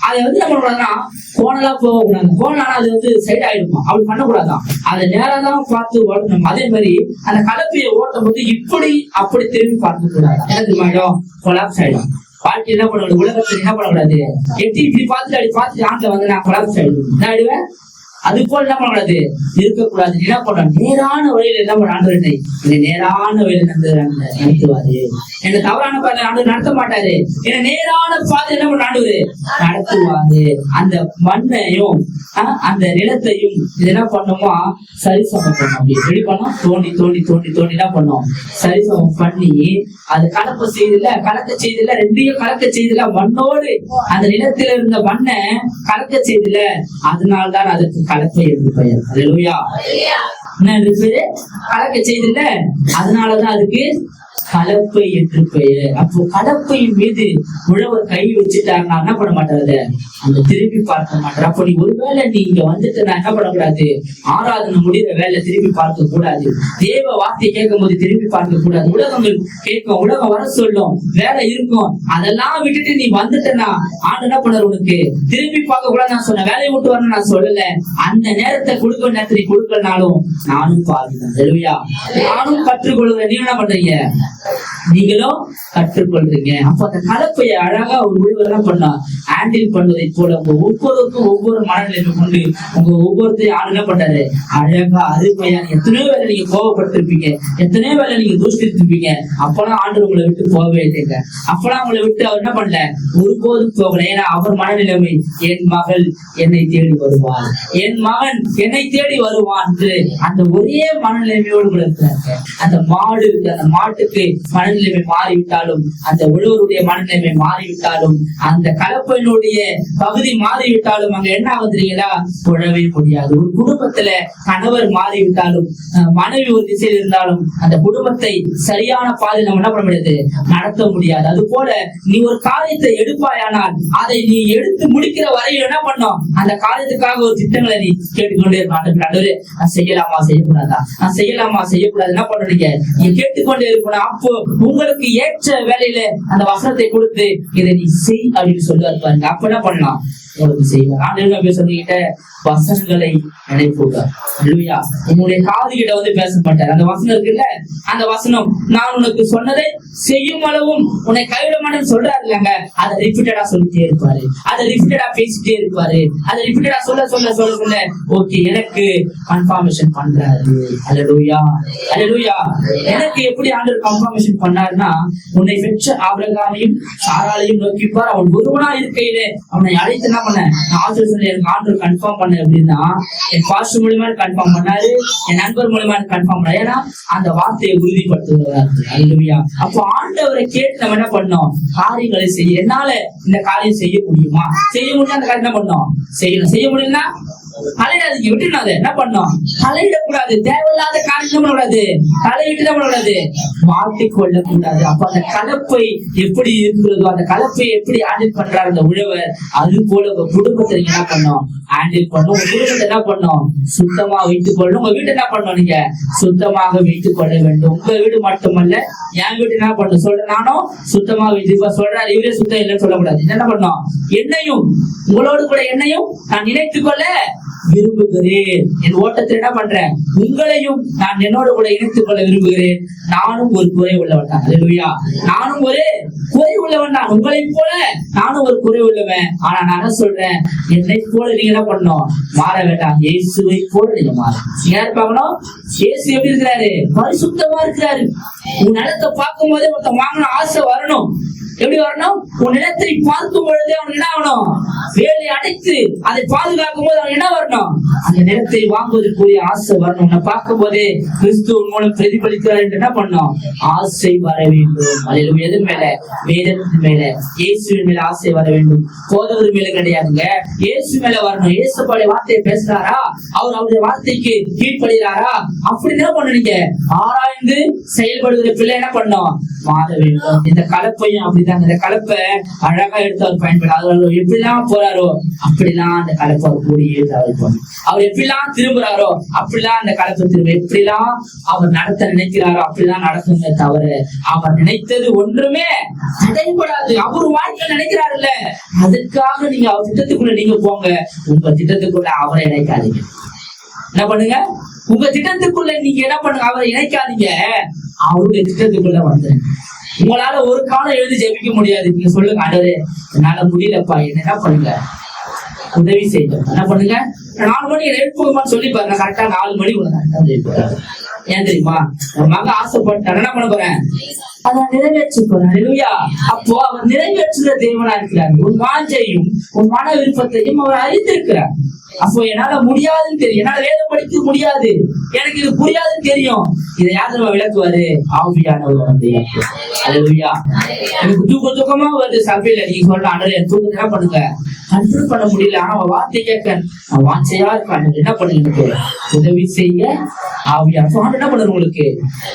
அதை என்ன பண்ணக்கூடாதுன்னா, கோணலா போகக்கூடாது. கோணலானா அது சைட் ஆயிடுமா. அப்படி பண்ணக்கூடாதான். அதை நேராதான் பார்த்து ஓடணும். அதே மாதிரி அந்த கலப்பையை ஓட்டும் போது இப்படி அப்படி திரும்பி பார்க்க கூடாது. எனக்கு மாயிடும், கொலாப்ஸ் ஆயிடும். வாழ்க்கை என்ன பண்ணக்கூடாது, உலகத்துல என்ன பண்ணக்கூடாது, இப்படி பார்த்துட்டு அப்படி பார்த்துட்டு ஆண்ட நான் கொலாப்ஸ் ஆயிடுவேன். என்ன ஆயிடுவேன்? அது போல என்ன பண்ணக்கூடாது, இருக்கக்கூடாது. என்ன பண்ணணும்? நேரான வழியில என்ன பண்ண ஆண்டு நேரான வழியில நடத்துவாரு. என்ன தவறான பாதையில ஆண்டு நடத்த மாட்டாரு. என்ன நேரான பாதை என்ன பண்ண ஆண்டு நடத்துவாரு. அந்த மண்ணையும் அந்த நிலத்தையும் இது என்ன பண்ணுமா, சரிசமம் பண்ணும். அப்படி ரெடி பண்ணோம், தோண்டி தோண்டி தோண்டி தோண்டி என்ன பண்ணோம், சரிசமம் பண்ணி அது கலப்பை செய்தில்ல, கலக்க செய்தில்ல, ரெண்டையும் கலக்க செய்தில்ல. மண்ணோடு அந்த நிலத்தில இருந்த மண்ணை கலக்க செய்தில்ல. அதனால்தான் அதற்கு கலப்பை என்று பெயர். அல்லேலூயா. என்ன என்று பேரு? கலக்க செய்தில்ல, அதனாலதான் அதுக்கு கலப்பை என்று பெயர். அப்போ கலப்பையின் மீது உழவர் கை வச்சுட்டாருன்னா என்ன பண்ண மாட்டாரு, அந்த திரும்பி பார்க்க மாட்டார். அப்போ நீ ஒருவேளை நீ இங்க நான் என்ன பண்ணக்கூடாது, ஆராதனை முடிகிற வேலை திரும்பி பார்க்க கூடாது. தேவ வார்த்தை கேட்கும் போது திரும்பி பார்க்க கூடாது. உலகங்கள் கேட்கும், உலகம் வர சொல்லும், வேலை இருக்கும், அதெல்லாம் விட்டுட்டு நீ வந்துட்டனா ஆண்டு என்ன பண்ணாரு, உனக்கு திரும்பி பார்க்க கூடாது. நான் சொன்ன வேலையை விட்டு வரணும் நான் சொல்லல. அந்த நேரத்தை கொடுக்க நேரத்தை நீ கொடுக்கலனாலும் நானும் பாருங்க. நானும் கற்றுக்கொள்கிறேன். நீ என்ன பண்றீங்க, நீங்களும் கற்றுக்கொள்றீங்க. அப்ப அந்த கலப்பையை அழகா ஒரு உழவர் பண்ணா ஹேண்டில் பண்ணுவதை போல உங்க ஒவ்வொருவருக்கும் ஒவ்வொரு மனநிலைமை கொண்டு உங்க ஒவ்வொருத்தையும் ஆண்டு என்ன பண்றாரு, அழகா அருமையா. எத்தனையோ வேலை நீங்க கோவப்பட்டிருப்பீங்க, எத்தனையோ வேலை நீங்க தூஷித்திருப்பீங்க. அப்பெல்லாம் ஆண்டு உங்களை விட்டு போகவே இல்லைங்க. அப்பெல்லாம் உங்களை விட்டு அவர் என்ன பண்ணல, ஒருபோதும் போகல. ஏன்னா அவர் மனநிலைமை, என் மகள் என்னை தேடி வருவாள், என் மகன் என்னை தேடி வருவான் என்று அந்த ஒரே மனநிலைமையோடு கூட இருக்கிறாங்க. அந்த மாடு இருக்கு, அந்த மாட்டுக்கு மனநிலைமை மாறிவிட்டாலும், அந்த உழவருடைய மனநிலைமை மாறிவிட்டாலும், அந்த கலப்பையினுடைய பகுதி மாறிவிட்டாலும் அங்க என்ன ஆகுதுங்களா, உழவே முடியாது. ஒரு குடும்பத்துல கணவர் மாறிவிட்டாலும், மனைவி ஒரு திசையில் இருந்தாலும் அந்த குடும்பத்தை சரியான பாதையில் நம்ம என்ன பண்ண முடியாது, நடத்த முடியாது. அது போல நீ ஒரு காரியத்தை எடுப்பாயானால் அதை நீ எடுத்து முடிக்கிற வரையும் என்ன பண்ணும், அந்த காரியத்துக்காக ஒரு திட்டங்களை நீ கேட்டுக்கொண்டே இருக்க. நான் செய்யலாமா செய்யக்கூடாதா, நான் செய்யலாமா செய்யக்கூடாது, என்ன பண்ணுறீங்க, நீங்க கேட்டுக்கொண்டே இருக்கணும். அப்போ உங்களுக்கு ஏற்ற வேலையில அந்த வசனத்தை கொடுத்து இதை நீ செய் அப்படின்னு சொல்லுவாரு பாருங்க. அப்ப என்ன பண்ணலாம், உங்களுக்கு செய்வார். ஆண்டவர் சொல்லிக்கிட்ட வசனங்களை நினைப்பூட்டார். உன்னுடைய காது கிட்ட பேச மாட்டார். அந்த வசனம் இருக்குல்ல, அந்த வசனம் நான் உனக்கு சொன்னதை செய்யும் அளவும் உன்னை கைவிட மாட்டேன்னு சொல்றாரு இல்லங்க, அதை ரிப்பீட்டடா சொல்லிட்டே இருப்பாரு, அதை ரிப்பீட்டடா பேசிட்டே இருப்பாரு, அதை ரிப்பீட்டடா சொல்ல சொல்ல சொல்ல சொல்ல ஓகே எனக்கு கன்ஃபர்மேஷன் பண்றாரு. அல்லேலூயா, அல்லேலூயா. எனக்கு எப்படி ஆண்டவர் கன்ஃபர்மேஷன் பண்ணாருன்னா, உன்னை பெற்ற ஆபிரகாமையும் சாராளையும் நோக்கிப்பார். அவன் ஒருவனா இருக்கையிலே அவனை அழைத்து என்ன பண்ண, ஆசிரியர் சொல்லி எனக்கு ஆண்டவர் கன்ஃபார்ம் பண்ண அப்படின்னா, என் பாஸ்டர் மூலமா கன்ஃபார்ம் பண்ணாரு, என் நண்பர் மூலமா கன்ஃபார்ம் பண்ணாரு. ஏன்னா அந்த வார்த்தையை உறுதிப்படுத்துகிறார். அல்லேலூயா. அப்போ ஆண்டவரை கேட்டு நம்ம என்ன பண்ணோம், காரியங்களை செய்ய. என்னால இந்த காரியம் செய்ய முடியுமா, செய்ய முடியும், அந்த காரியம் என்ன பண்ணோம், செய்யணும். செய்ய முடியும்னா தலையிடாதீங்க, விட்டுனாது என்ன பண்ணோம், தலையிடக்கூடாது. தேவையில்லாத காரியம் பண்ணக்கூடாது, தலையிட்டு தான் பண்ணக்கூடாது, மாட்டிக்கொள்ள கூடாது. அப்ப அந்த கலப்பை எப்படி இருக்கிறதோ, அந்த கலப்பை எப்படி ஹேண்டில் பண்றாரு அந்த உழவர், அது போல உங்க குடும்பத்தை நீங்க என்ன பண்ணோம், ஹேண்டில் பண்ணும். உங்க குடும்பத்தை என்ன பண்ணோம், சுத்தமா வைத்துக் கொள்ளணும். உங்க வீட்டை என்ன பண்ணணும், நீங்க சுத்தமாக வைத்துக் கொள்ள வேண்டும். உங்க வீடு மட்டுமல்ல, என் வீட்டு என்ன பண்ணும் சொல்றேன், நானும் சுத்தமா வைத்து சொல்றாரு. இவரே சுத்தம் இல்லைன்னு சொல்லக்கூடாது. என்ன பண்ணும், என்னையும் உங்களோடு கூட என்னையும் நான் நினைத்துக் கொள்ள விரும்புகிறேன். என் ஓட்டத்தில் என்ன பண்றேன்? உங்களையும் நான் என்னோட கூட இணைத்துக் கொள்ள விரும்புகிறேன். நானும் ஒரு குறை உள்ளவன் தான். அல்லேலூயா. நானும் ஒரு குறை உள்ளவன் தான். உங்களை போல நானும் ஒரு குறை உள்ளவன். ஆனா நான் என்ன சொல்றேன்? என்னை போல நீங்க என்ன பண்ணணும்? மாற வேண்டாம். இயேசுவை போல நீங்க மாற. யார் பார்க்கணும்? இயேசு எப்படி இருக்கிறாரு? பரிசுத்தமா இருக்கிறாரு. உன் நிலத்தை பார்க்கும் போதே ஒருத்தன் வாங்கணும் ஆசை வரணும். எப்படி வரணும்? உன் நிலத்தை பார்க்கும் பொழுதே அவன் என்ன ஆகணும்? வேலை அடைத்து அதை பாதுகாக்கும் போது அவன் என்ன வரணும்? அந்த நிலத்தை வாங்குவதற்குரிய ஆசை வரணும். உன்னை பார்க்கும் போதே கிறிஸ்துவின் மூலம் பிரதிபலிக்கிறார் என்று என்ன பண்ணணும்? ஆசை வர வேண்டும். அதில் எது மேல? வேதத்தின் மேல, இயேசுவின் மேல ஆசை வர வேண்டும். போதவர் மேல கிடையாதுங்க, இயேசு மேல வரணும். இயேசு பழைய வார்த்தையை பேசுறாரா? அவர் அவருடைய வார்த்தைக்கு கீழ்ப்படுகிறாரா? அப்படி என்ன பண்ணுவீங்க? ஆராய்ந்து செயல்படுகிற பிள்ளை என்ன பண்ணும்? மாற வேண்டும். இந்த கலப்பையும் அப்படிதான். இந்த கலப்பை அழகா எடுத்து அவர் பயன்படுறாரு. எப்படிலாம் போறாரோ அப்படிலாம் அந்த கலப்பை அவர் கூடியே தவிர்ப்பார். அவர் எப்படிலாம் திரும்புறாரோ அப்படிலாம் அந்த கலப்பை திரும்ப. எப்படிலாம் அவர் நடத்த நினைக்கிறாரோ அப்படிலாம் நடக்குங்க. தவிர அவர் நினைத்தது ஒன்றுமே தடைபடாது. அவர் வாழ்க்கை நினைக்கிறாருல்ல, அதுக்காக நீங்க அவர் திட்டத்துக்குள்ள நீங்க போங்க. உங்க திட்டத்துக்குள்ள அவரை இணைக்காதீங்க. என்ன பண்ணுங்க? உங்க திட்டத்துக்குள்ள நீங்க என்ன பண்ணுங்க? அவரை இணைக்காதீங்க. அவருடைய திட்டத்துக்குள்ள வந்துருங்க. உங்களால ஒரு காலம் எழுதி ஜெபிக்க முடியாது. நீங்க சொல்லுங்க, ஆண்டவரே என்னால முடியலப்பா, என்ன பண்ணுங்க? உதவி செய்யுங்க. என்ன பண்ணுங்க? 4 மணி எழுப்புமான்னு சொல்லி பாருங்க. கரெக்டா 4 மணி ஏன் தெரியுமா? மக ஆசைப்பட்டான், என்ன பண்ண போறேன்? அதை நிறைவேற்ற போறேன். அப்போ அவர் நிறைவேற்றுற தேவனா இருக்கிறார். உன் வாஞ்சையும் உன் மன விருப்பத்தையும் அவர் அறிந்திருக்கிறார். அப்போ என்னால முடியாதுன்னு தெரியும். என்னால வேதம் படிக்க முடியாது, எனக்கு இது புரியாதுன்னு தெரியும். இதை யார் நம்ம விளக்குவாரு? ஆவியானவர் வந்து. அல்லேலூயா. எனக்கு தூக்கமா வருது சபையில. நீங்க சொல்ற ஆண்டவரே என் தூக்கத்தை என்ன பண்ணுங்க? கண்ட்ரோல் பண்ண முடியல. ஆனா அவன் வார்த்தை கேட்க வாஞ்சையா இருக்கான். என்ன பண்ணுங்க? உதவி செய்ய ஆவியானவர் என்ன பண்ணுற? உங்களுக்கு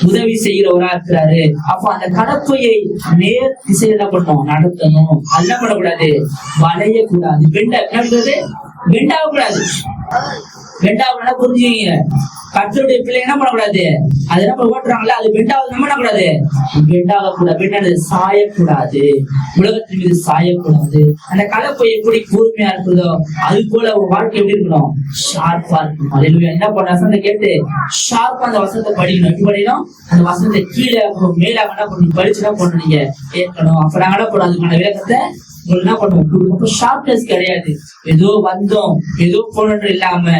உதவி செய்கிறவரா இருக்கிறாரு. அப்ப அந்த கடப்பையை நேர் திசையில என்ன பண்ணணும்? நடத்தணும். அது என்ன பண்ணக்கூடாது? வளைய கூடாது. வெண்டாக கூடாது. வெண்டாக புரிஞ்சுங்க. கர்த்தருடைய பிள்ளை என்ன பண்ணக்கூடாது? அது என்ன ஓட்டுறாங்களா? அது வெண்டாவது நம்ம என்ன கூடாது? வெண்டாக கூடாது. வெண்டாது சாயக்கூடாது. உலகத்தின் மீது சாயக்கூடாது. அந்த கலப்பை எப்படி கூர்மையா இருக்குதோ அது போல ஒரு வாழ்க்கை எப்படி இருக்கணும்? ஷார்ப்பா இருக்கணும். அல்லேலூயா. என்ன பண்ண? வசனத்தை கேட்டு ஷார்ப்பா அந்த வசனத்தை படிக்கணும். எப்படி படிக்கணும்? அந்த வசனத்தை கீழே மேலாக என்ன பண்ணி படிச்சு என்ன பண்ணணும்? நீங்க கேட்கணும். அப்ப நாங்க என்ன பண்ணணும்? அதுக்கான விளக்கத்தை என்ன பண்ணுவோம்? ஷார்ப்னஸ் கிடையாது. ஏதோ வந்தோம் ஏதோ போனது இல்லாம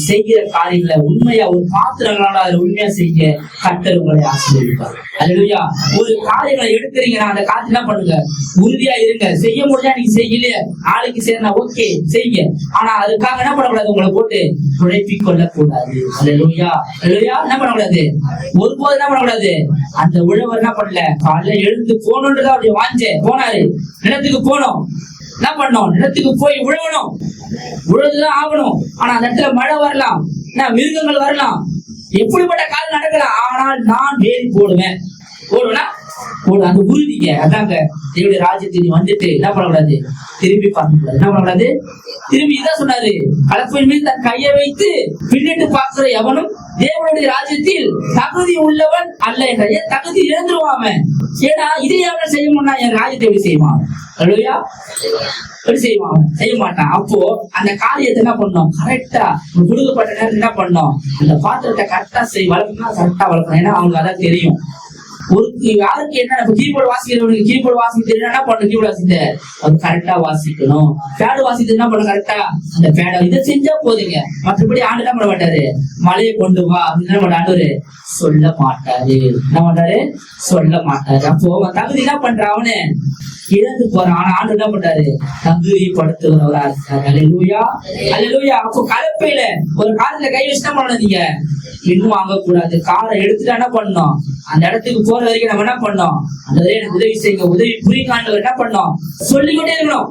செய்கிற காரியங்களை உண்மையா ஒரு பாத்திரங்களால அதை உண்மையா செய்ய கர்த்தர் உங்களை ஆசீர்வதிப்பார். அல்லேலூயா. ஒரு காரியங்களை எடுக்கிறீங்கன்னா அந்த காரியத்தை என்ன பண்ணுங்க? உறுதியா இருங்க. செய்ய முடிஞ்சா நீங்க செய்யல, நாளைக்கு செய்யணும், ஓகே செய்யுங்க. ஆனா அதுக்காக என்ன பண்ணக்கூடாது? உங்களை போட்டு உழைப்பிக் கொள்ளக்கூடாது. அல்லேலூயா. அல்லேலூயா. என்ன பண்ணக்கூடாது? ஒருபோது என்ன பண்ணக்கூடாது? அந்த உழவர் என்ன பண்ணல? காலையில எழுந்து போகணுன்றதா அப்படி வாஞ்ச போனாரு. நிலத்துக்கு போனோம். என்ன பண்ணோம்? நிலத்துக்கு போய் உழவணும். உழவுதான் ஆகணும். ஆனா அந்த இடத்துல மழை வரலாம், மிருகங்கள் வரலாம், எப்படிப்பட்ட காலம் நடக்கலாம். ஆனால் நான் வேலி போடுவேன். போடுவேனா? போடு. அந்த உறுதிங்க. அதாங்க தேவனுடைய ராஜ்யத்தை வந்துட்டு என்ன பண்ணக்கூடாது? திரும்பி பார்க்கக்கூடாது. என்ன பண்ணக்கூடாது? திரும்பி இதான் சொன்னாரு, கலப்பையின் மீது தன் கையை வைத்து பின்னிட்டு பார்க்கிற எவனும் தேவனுடைய ராஜ்யத்தில் தகுதி உள்ளவன் அல்ல என்ற. தகுதி இழந்துருவாம. ஏன்னா இதை அவன் செய்ய முடியா? என் ராஜ்யத்தை எப்படி செய்வான்? அல்லையா? எப்படி செய்வான்? செய்ய மாட்டான். அப்போ அந்த காரியத்தை என்ன பண்ணோம்? கரெக்டா கொடுக்கப்பட்ட நேரத்தில் என்ன பண்ணோம்? அந்த பாத்திரத்தை கரெக்டா வளர்க்கணும். கரெக்டா வளர்க்கணும். ஏன்னா அவங்க அதான் தெரியும். ஒரு யாருக்கு என்ன கீபோர்டு வாசிக்கிறவனுக்கு கீபோர்டு வாசிக்க தெரியும். என்ன பண்ணணும்? கீபோர்டு வாசிக்க அது கரெக்டா வாசிக்கணும். பேடு வாசித்து என்ன பண்ண? கரெக்டா அந்த பேட இதை செஞ்சா போதுங்க. மற்றபடி ஆண்டு என்ன பண்ண மாட்டாரு? மழையை கொண்டு வா அப்படின்னு என்ன பண்ணாரு? சொல்ல மாட்டாரு. என்ன பண்றாரு? சொல்ல மாட்டாரு. அப்போ தகுதி என்ன பண்ற? அவனு இழந்து போறான். ஆனா ஆண்டு என்ன பண்றாரு? தகுதிப்படுத்துகிறவரா இருக்காரு. அல்லேலூயா. அல்லேலூயா. அப்போ கலப்பையில ஒரு காலத்துல கை வச்சு என்ன பண்ணணும்? நீங்க இன்னும் வாங்கக்கூடாது. காரை எடுத்துட்டு என்ன பண்ணணும்? அந்த இடத்துக்கு போற வரைக்கும் நம்ம என்ன பண்ணோம்? அந்த எனக்கு உதவி செய்யுங்க, உதவி புரியுங்க என்ன பண்ணோம்? சொல்லிக்கொண்டே இருக்கணும்.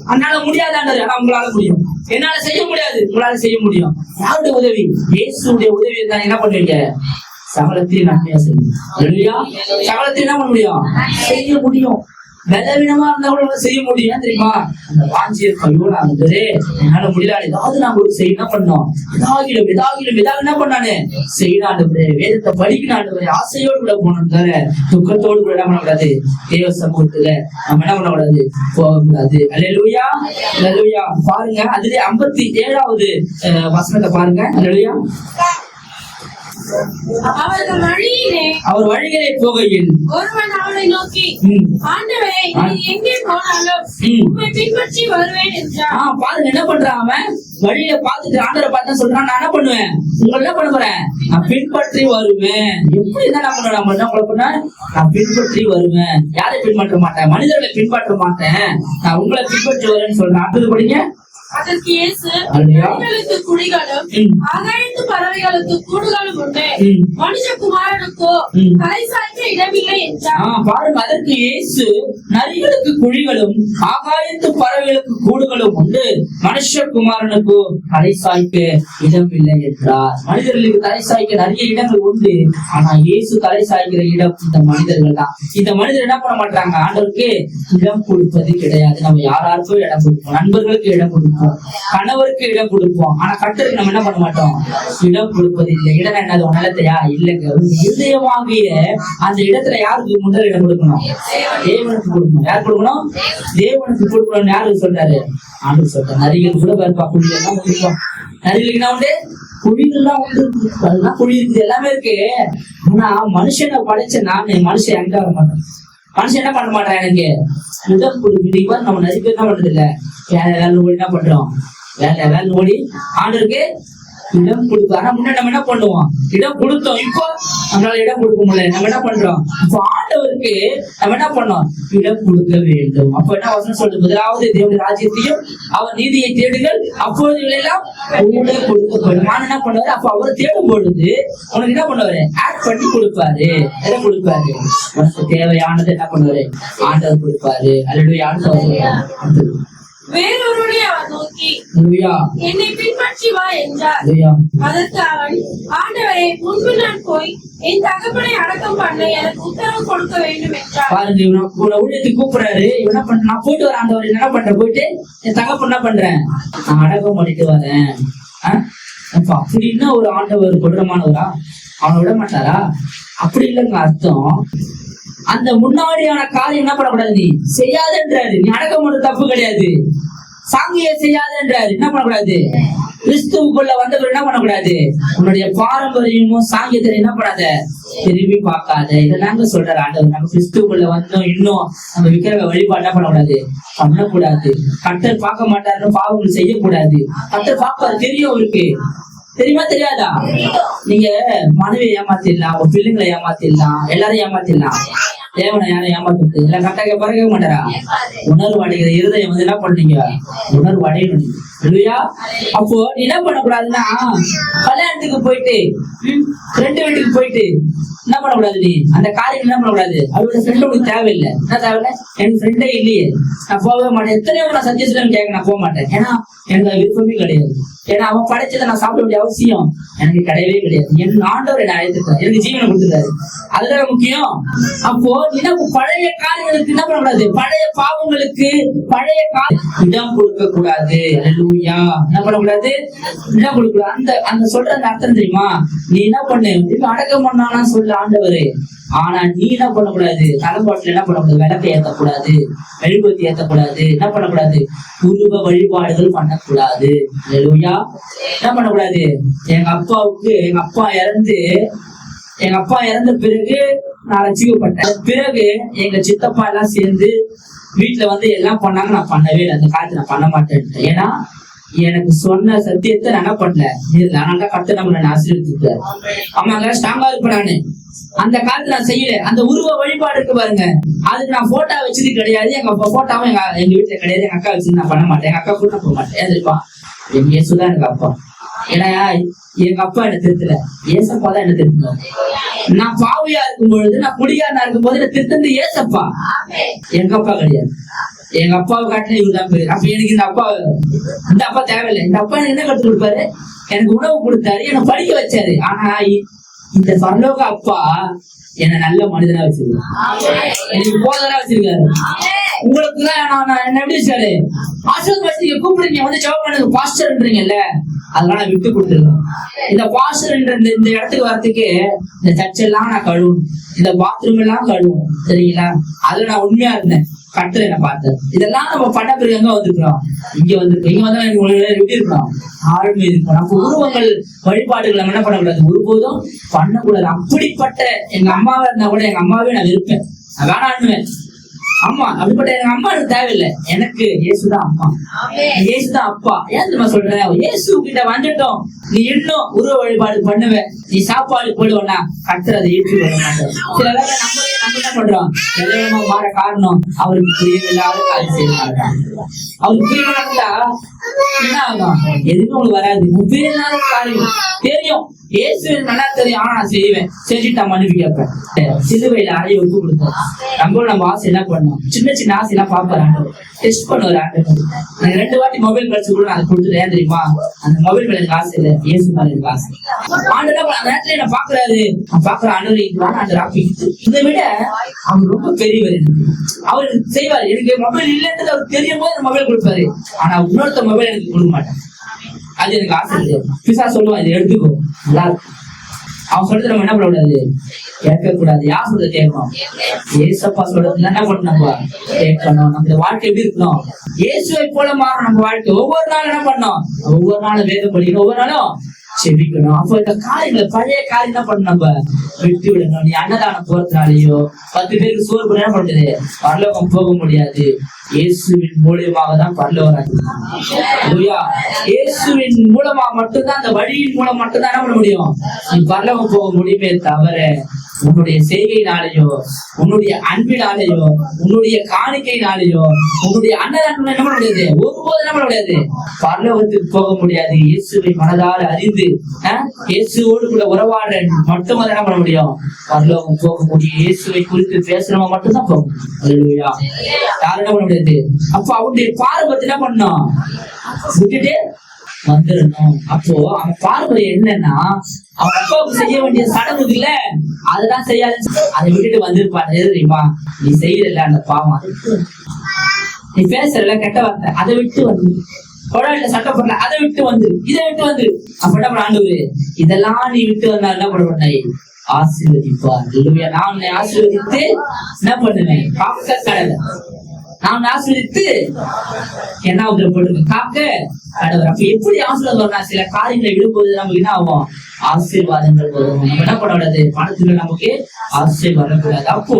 அதனால முடியாது ஆண்டவர், ஆனா உங்களால முடியும். என்னால செய்ய முடியாது, உங்களால செய்ய முடியும். யாருடைய உதவி? இயேசுடைய உதவி இருந்தா என்ன பண்ணுவீங்க? சகலத்தையும் நன்மையா செய்யும். சகலத்தையும் என்ன பண்ண முடியும்? செய்ய முடியும். பலவீனமா இருந்தா கூட செய்ய முடியும் தெரியுமா? அந்த வாஞ்சி இருக்கும், ஐயோ நான் என்னால முடியல, ஏதாவது நாங்க ஒரு செய்ய என்ன பண்ணோம், ஏதாவது என்ன பண்ணானு செய்யணும். வேதத்தை படிக்கணும், ஆசையோடு கூட போகணும் தவிர துக்கத்தோடு கூட என்ன பண்ணக்கூடாது. தேவ சமூகத்துல நம்ம என்ன பண்ணக்கூடாது, போகக்கூடாது. அல்லேலூயா, அல்லேலூயா. பாருங்க அதுல 57வது வசனத்தை பாருங்க. அல்லேலூயா. அவர் வழிகளே போகையில் ஒருவன் அவனை நோக்கி, ஆண்டவரே நீர் எங்கே போனாலும் உம்மை பின்பற்றி வருவேன் என்றான். பாருங்க என்ன பண்றான் அவன். வழியில பார்த்துட்டு ஆண்டவரை பார்த்தா சொல்றான், நான் என்ன பண்ணுவேன், உங்களை என்ன பண்ண போறேன், நான் பின்பற்றி வருவேன். எப்படி என்ன பண்ணுவேன், நம்ம என்ன பண்ண, நான் பின்பற்றி வருவேன். யாரை பின்பற்ற மாட்டேன், மனிதர்களை பின்பற்ற மாட்டேன், நான் உங்களை பின்பற்றி வருவேன்னு சொல்றேன். அடுத்தது படிங்க. அதற்கு இயேசு, மனிதர்களுக்கு குழிகளும் ஆகாயத்து பறவைகளுக்கு கூடுகளும் உண்டு, மனுஷகுமாரனுக்கோ தலை சாய்க்க இடமில்லை என்றார். பாருங்க, அதற்கு இயேசு, நரிகளுக்கு குழிகளும் ஆகாயத்து பறவைகளுக்கு கூடுகளும் உண்டு, மனுஷகுமாரனுக்கு தலை சாய்க்க இடமில்லை என்றார். மனிதர்களுக்கு தலை சாய்க்க நிறைய இடங்கள் உண்டு, ஆனா இயேசு தலை சாய்க்கிற இடம் இந்த மனிதர்கள் தான். இந்த மனிதர் என்ன பண்ண மாட்டாங்க, ஆண்டவருக்கு இடம் கொடுப்பது கிடையாது. நம்ம யாராருக்கும் இடம் கொடுப்போம், நண்பர்களுக்கு இடம் கொடுப்போம், கணவருக்கு இடம் கொடுப்போம், ஆனா கர்த்தருக்கு நம்ம என்ன பண்ண மாட்டோம், இடம் கொடுப்பது இல்லை. இடம் என்னது, நிலத்தையா? இல்லைங்க. இருதயமாகிய அந்த இடத்துல யாருக்கு முதல் இடம் கொடுக்கணும், தேவனுக்கு கொடுக்கணும். யார் கொடுக்கணும், தேவனுக்கு கொடுக்கணும். யாருக்கு சொல்றாரு, ஆண்டு சொல்றாரு. நரிகள் கூட பாருப்பா, குழிகள்லாம் கொடுப்போம். நரிகளுக்கு என்ன உண்டு, குழிகள்லாம் உண்டு, அதெல்லாம் குழி இருக்குது, எல்லாமே இருக்கு. ஆனா மனுஷனை படைச்ச நானு மனுஷன் எங்க வர மாட்டேன், மனுஷன் என்ன பண்ண மாட்டான், எனக்கு இடம் கொடுக்குது. நம்ம நிறைய பேர் என்ன பண்றது இல்ல, வேலை ஓடி என்ன பண்றோம், வேலை ஓடி ஆண்டருக்கு இடம் கொடுக்கும். ஆனா முன்னாடி நம்ம என்ன பண்ணுவோம், இடம் கொடுத்தோம், இப்போ நம்மளால இடம் கொடுக்க முடியல, நம்ம என்ன பண்றோம், இப்போ ஆண்டவருக்கு நம்ம என்ன பண்ணோம், இடம் கொடுக்க வேண்டும். அப்ப என்ன வசனம் சொல்றது, முதலாவது தேவனுடைய ராஜ்யத்தையும் அவர் நீதியை தேடுங்கள், அப்பொழுது எல்லாம் கூட கொடுக்கப்படும். நான் என்ன பண்ணுவாரு, அப்ப அவர் தேடும் பொழுது உனக்கு என்ன பண்ணுவாரு, ஆட் பண்ணி கொடுப்பாரு. எதை கொடுப்பாரு, உனக்கு தேவையானது என்ன பண்ணுவாரு, ஆண்டவர் கொடுப்பாரு. அல்லது ஆண்டவர் வேறொருவனை அவர் நோக்கி, என்னை பின்பற்றி வா என்றார். அதற்கு அவன், ஆண்டவரே முன்பு நான் போய் என் தகப்பனை அடக்கம் பண்ண எனக்கு உத்தரவு கொடுக்க வேண்டும் என்றார். பாருங்க, இவனை ஊழியத்துக்கு கூப்பிடுறாரு. இவன் என்ன பண்ற, நான் போயிட்டு வரேன் ஆண்டவர், என்ன பண்றேன், போயிட்டு என் தகப்பன் என்ன பண்றேன், நான் அடக்கம் பண்ணிட்டு வரேன். அப்படின்னா ஒரு ஆண்டவர் கொடூரமானவரா, அவனை விட மாட்டாரா? அப்படி இல்லைங்க அர்த்தம். அந்த முன்னாடியான காரியம் என்ன பண்ணக்கூடாது, நீ செய்யாதன்றாரு. நீ அடக்கம் பண்ண தப்பு கிடையாது, சாங்கிய செய்யாதன்றாரு. என்ன பண்ணக்கூடாது, கிறிஸ்துவுக்குள்ள வந்தவர் என்ன பண்ணக்கூடாது, உன்னுடைய பாரம்பரியமும் சாங்கியத்தை என்ன பண்ணாத, திரும்பி பார்க்காத. இதெல்லாங்க சொல்றாரு ஆண்டவர். நம்ம கிறிஸ்துவுக்குள்ள வந்தோம், இன்னும் நம்ம விக்கிரக வழிபாடு என்ன பண்ணக்கூடாது, பண்ணக்கூடாது. கர்த்தர் பார்க்க மாட்டாருன்னு பாவங்கள் செய்யக்கூடாது. கர்த்தர் பார்ப்பாரு, தெரியும் இருக்கு, தெரியுமா தெரியாதா? நீங்க மனைவியை ஏமாத்திடலாம், உங்க பிள்ளைங்களை ஏமாத்திடலாம், எல்லாரையும் ஏமாத்திடலாம். தேவனை யாரும் ஏமாத்துறது இல்ல. கரெக்டாக பறக்க மாட்டாரா? உணர்வு அடைகிற இருதயம் என்ன பண்ணீங்க, உணர்வு அடையணும் இல்லையா? அப்போ என்ன பண்ணக்கூடாதுன்னா, கல்யாணத்துக்கு போயிட்டு ஃப்ரெண்டு வீட்டுக்கு போயிட்டு என்ன பண்ணக்கூடாது, நீ அந்த காரியம் என்ன பண்ணக்கூடாது. அவரோட ஃப்ரெண்டு உனக்கு தேவையில்லை. என்ன தேவையில்லை, எனக்கு ஃப்ரெண்டே இல்லையே, நான் போகவே மாட்டேன். எத்தனையோ நான் சஜஷன் கேட்க நான் போக மாட்டேன். ஏன்னா எனக்கு விருப்பமே கிடையாது. ஏன்னா அவன் படைச்சதை நான் சாப்பிட வேண்டிய அவசியம் எனக்கு கிடையவே கிடையாது. என் ஆண்டவர் என்ன அழைத்துட்டார், எனக்கு ஜீவனை கொடுத்துட்டாரு, அதுதான் முக்கியம். அப்போ இன்னும் பழைய காரியங்களுக்கு என்ன பண்ணக்கூடாது, பழைய பாவங்களுக்கு பழைய இடம் கொடுக்க கூடாது. என்ன பண்ணக்கூடாது, இடம் கொடுக்க. அந்த சொல்ற அந்த அர்த்தம் தெரியுமா? நீ என்ன பண்ணு, அடக்கம் பண்ணானா சொல்லு ஆண்டவரு. ஆனா நீ என்ன பண்ணக்கூடாது, தலைப்பாட்டுல என்ன பண்ணக்கூடாது, விளக்கை ஏற்றக்கூடாது, மெழுகுவத்தி ஏற்றக்கூடாது, என்ன பண்ணக்கூடாது, உருவ வழிபாடுகள் பண்ணக்கூடாது. என்ன பண்ணக்கூடாது. எங்க அப்பா இறந்த பிறகு நான் ரசிக்கப்பட்டேன். பிறகு எங்க சித்தப்பா எல்லாம் சேர்ந்து வீட்டுல வந்து எல்லாம் பண்ணாங்க, நான் பண்ணவே இல்லை. அந்த காலத்துல நான் பண்ண மாட்டேன். ஏன்னா எனக்கு சொன்ன சத்தியத்தை நான் என்ன பண்ணல, அதனால கத்து நம்ம ஆசீர்வதிச்சாரு. ஆமாங்க, ஸ்ட்ராங்கா இருப்பேன் நானு. அந்த காலத்துல நான் செய்யல. அந்த உருவ வழிபாடு இருக்கு பாருங்க, அதுக்கு நான் போட்டோ வச்சது கிடையாது. எங்க போட்டாவும் எங்க வீட்டுல கிடையாது. எங்க அக்கா வச்சு நான் பண்ண மாட்டேன். எங்க அக்கா கூட போக மாட்டேன். ஏன் எங்க இயேசுதான் எனக்கு அப்பா. ஏன்னா எங்க அப்பா என்ன திருத்தல, ஏசப்பா தான் என்ன திருத்தல. நான் பாவியா இருக்கும் பொழுது, நான் குடிகாரனா இருக்கும் போது என்ன திருத்தது ஏசப்பா, எங்க அப்பா கிடையாது. எங்க அப்பாவை காட்டின இவருதான் பேரு. அப்ப எனக்கு இந்த அப்பா தேவையில்லை. இந்த அப்பா எனக்கு என்ன கற்றுக் கொடுப்பாரு, எனக்கு உணவு கொடுத்தாரு, எனக்கு படிக்க வச்சாரு. ஆனா இந்த பரலோக அப்பா என்ன நல்ல மனிதனா வச்சிருக்காரு, எனக்கு போதனா வச்சிருக்காரு. உங்களுக்கு தான் நான் என்ன எப்படி சாரு ஆசீர்வாதம் கூப்பிடுறீங்க, வந்து ஜெபம் பண்ணுங்க பாஸ்டர்ன்றீங்கல்ல, அதெல்லாம் நான் விட்டு கொடுத்துருக்கேன். இந்த பாஸ்டர் இந்த இடத்துக்கு வர்றதுக்கு இந்த சர்ச் எல்லாம் நான் கழுவணும், இந்த பாத்ரூம் எல்லாம் கழுவும், சரிங்களா? அதுல நான் உண்மையா இருந்தேன், கட்டுரை நான் பார்த்தேன். இதெல்லாம் நம்ம பண்ண பிறகு எங்க வந்திருக்கிறோம், இங்க வந்திருக்கோம். இங்க வந்தா எப்படி இருக்கணும், ஆழ்மை இருக்கணும். நம்ம உருவங்கள் வழிபாடுகள் நம்ம என்ன பண்ணக்கூடாது, ஒருபோதும் பண்ணக்கூடாது. அப்படிப்பட்ட எங்க அம்மாவை இருந்தா கூட எங்க அம்மாவே நான் இருப்பேன், நான் வேணான்னுவேன். அம்மா அப்படிப்பட்ட எங்க அம்மா எனக்கு தேவையில்லை, எனக்கு இயேசுதான் அம்மா, இயேசுதான் அப்பா. ஏன் தெரியுமா சொல்றேன், இயேசு கிட்ட வந்துட்டோம், நீ இன்னும் உருவ வழிபாடு பண்ணுவேன், நீ சாப்பாடு போடுவேன்னா கட்டுறதை ஏற்றி வர மாட்டோம். சில வேலை நம்ம என்ன பண்றோம், எல்லாம் மாற காரணம் அவருக்கு புரியவில்லாத காரியம் செய்ய மாட்டான். அவருக்கு புரியவில்லா என்ன ஆகும், எதுவும் உங்களுக்கு வராது. புரியவில்லாத காரியம் தெரியும், இயேசு நல்லா தெரியும், ஆனா நான் செய்வேன், செஞ்சுட்டு நான் மன்னிப்பு கேட்பேன். சிலுவையில அறைய ஒப்பு கொடுத்தோம். நம்ம ஆசை என்ன பண்ணோம், சின்ன சின்ன ஆசை எல்லாம் பாப்பாரு, டெஸ்ட் பண்ணுவாரு. எனக்கு 2 வாட்டி மொபைல் கழிச்சு கூட நான் கொடுத்துட்டேன். ஏன் தெரியுமா, அந்த மொபைல் மேல எனக்கு ஆசை இல்லை, இயேசு மேல எனக்கு ஆசை. ஆண்டு அந்த நேரத்துல என்ன பாக்குறாரு, நான் பாக்குற ஆண்டு இதை விட அவர் ரொம்ப பெரியவர். அவரு செய்வாரு, எனக்கு மொபைல் இல்லைன்றது அவருக்கு தெரியும் போது மொபைல் கொடுப்பாரு. ஆனா இன்னொருத்த மொபைல் எனக்கு கொடுக்க மாட்டேன், அது எனக்கு ஆசை இல்லை. பிசா சொல்லுவான், இதை எடுத்துக்கோ, நல்லா இருக்கும். அவன் சொல்றது நம்ம என்ன பண்ணக்கூடாது, கேட்க கூடாது. யார் சொல்றது கேட்கணும், ஏசப்பா சொல்றது என்ன பண்ணணும், கேட்கணும். நம்ம வாழ்க்கை எப்படி இருக்கணும், இயேசுவை போல மாறணும் நம்ம வாழ்க்கை. ஒவ்வொரு நாளும் என்ன பண்ணணும், ஒவ்வொரு நாளும் வேதம் படிக்கணும், ஒவ்வொரு நாளும் செபிக்கணும். அப்போ இந்த காரியங்களை பழைய காரியம் என்ன பண்ணணும், நம்ம விட்டு விடணும். நீ அன்னதானம் போறதுனாலயோ 10 பேருக்கு சோறு போட என்ன பண்றது, பரலோகம் போக முடியாது. இயேசுவின் மூலியமாக தான் பரலோகம். இயேசுவின் மூலமா மட்டும்தான், அந்த வழியின் மூலம் மட்டும்தான் என்ன பண்ண முடியும், நீ பரலோகம் போக முடியுமே தவிர உன்னுடைய செய்கையினாலேயோ, உன்னுடைய அன்பினாலேயோ, உன்னுடைய காணிக்கையினாலேயோ, உன்னுடைய அன்னதானம் என்ன பண்ண முடியாது, ஒருபோது என்ன பண்ண முடியாது, பரலோகத்துக்கு போக முடியாது. இயேசுவை மனதால் அறிந்து இயேசுவோடு கூட உறவாட மட்டும் என்ன பண்ண முடியும், பரலோகம் போக முடியும். இயேசுவை குறித்து பேசுறவங்க மட்டும்தான் போகும். யாரும் என்ன பண்ண முடியாது. அப்ப அவனுடைய பாரம்பரியத்தை என்ன பண்ணணும், விட்டுட்டு வந்துடணும். அப்போ அவன் பாரம்பரியம் என்னன்னா, அவன் அப்பாவுக்கு செய்ய வேண்டிய சடங்கு இல்ல, அதெல்லாம் செய்யாது, அதை விட்டுட்டு வந்திருப்பான். தெரியுமா, நீ செய்யல அந்த பாவம், நீ பேசுறல கெட்ட வார்த்தை, அதை விட்டு வந்து கொடாயில சட்டம் பண்ணல, அதை விட்டு வந்து, இதை விட்டு வந்து. அப்ப என்ன பண்ண ஆண்டவரு, இதெல்லாம் நீ விட்டு வந்தா என்ன பண்ண, ஆசீர்வதிப்பார். நான் உன்னை ஆசீர்வதித்து என்ன பண்ணுவேன், காக்க கடலை. நான் ஆசீர்வதித்து என்ன போட்டு காக்க கடவுள். அப்ப எப்படி ஆசீர்வாதம் வரணும், சில காரியங்களை விடும்போது நமக்கு என்ன ஆகும், ஆசீர்வாதங்கள் வரும். நம்ம என்ன பண்ணக்கூடாது, பணத்துல நமக்கு ஆசீர்வாதம் வரக்கூடாது. அப்போ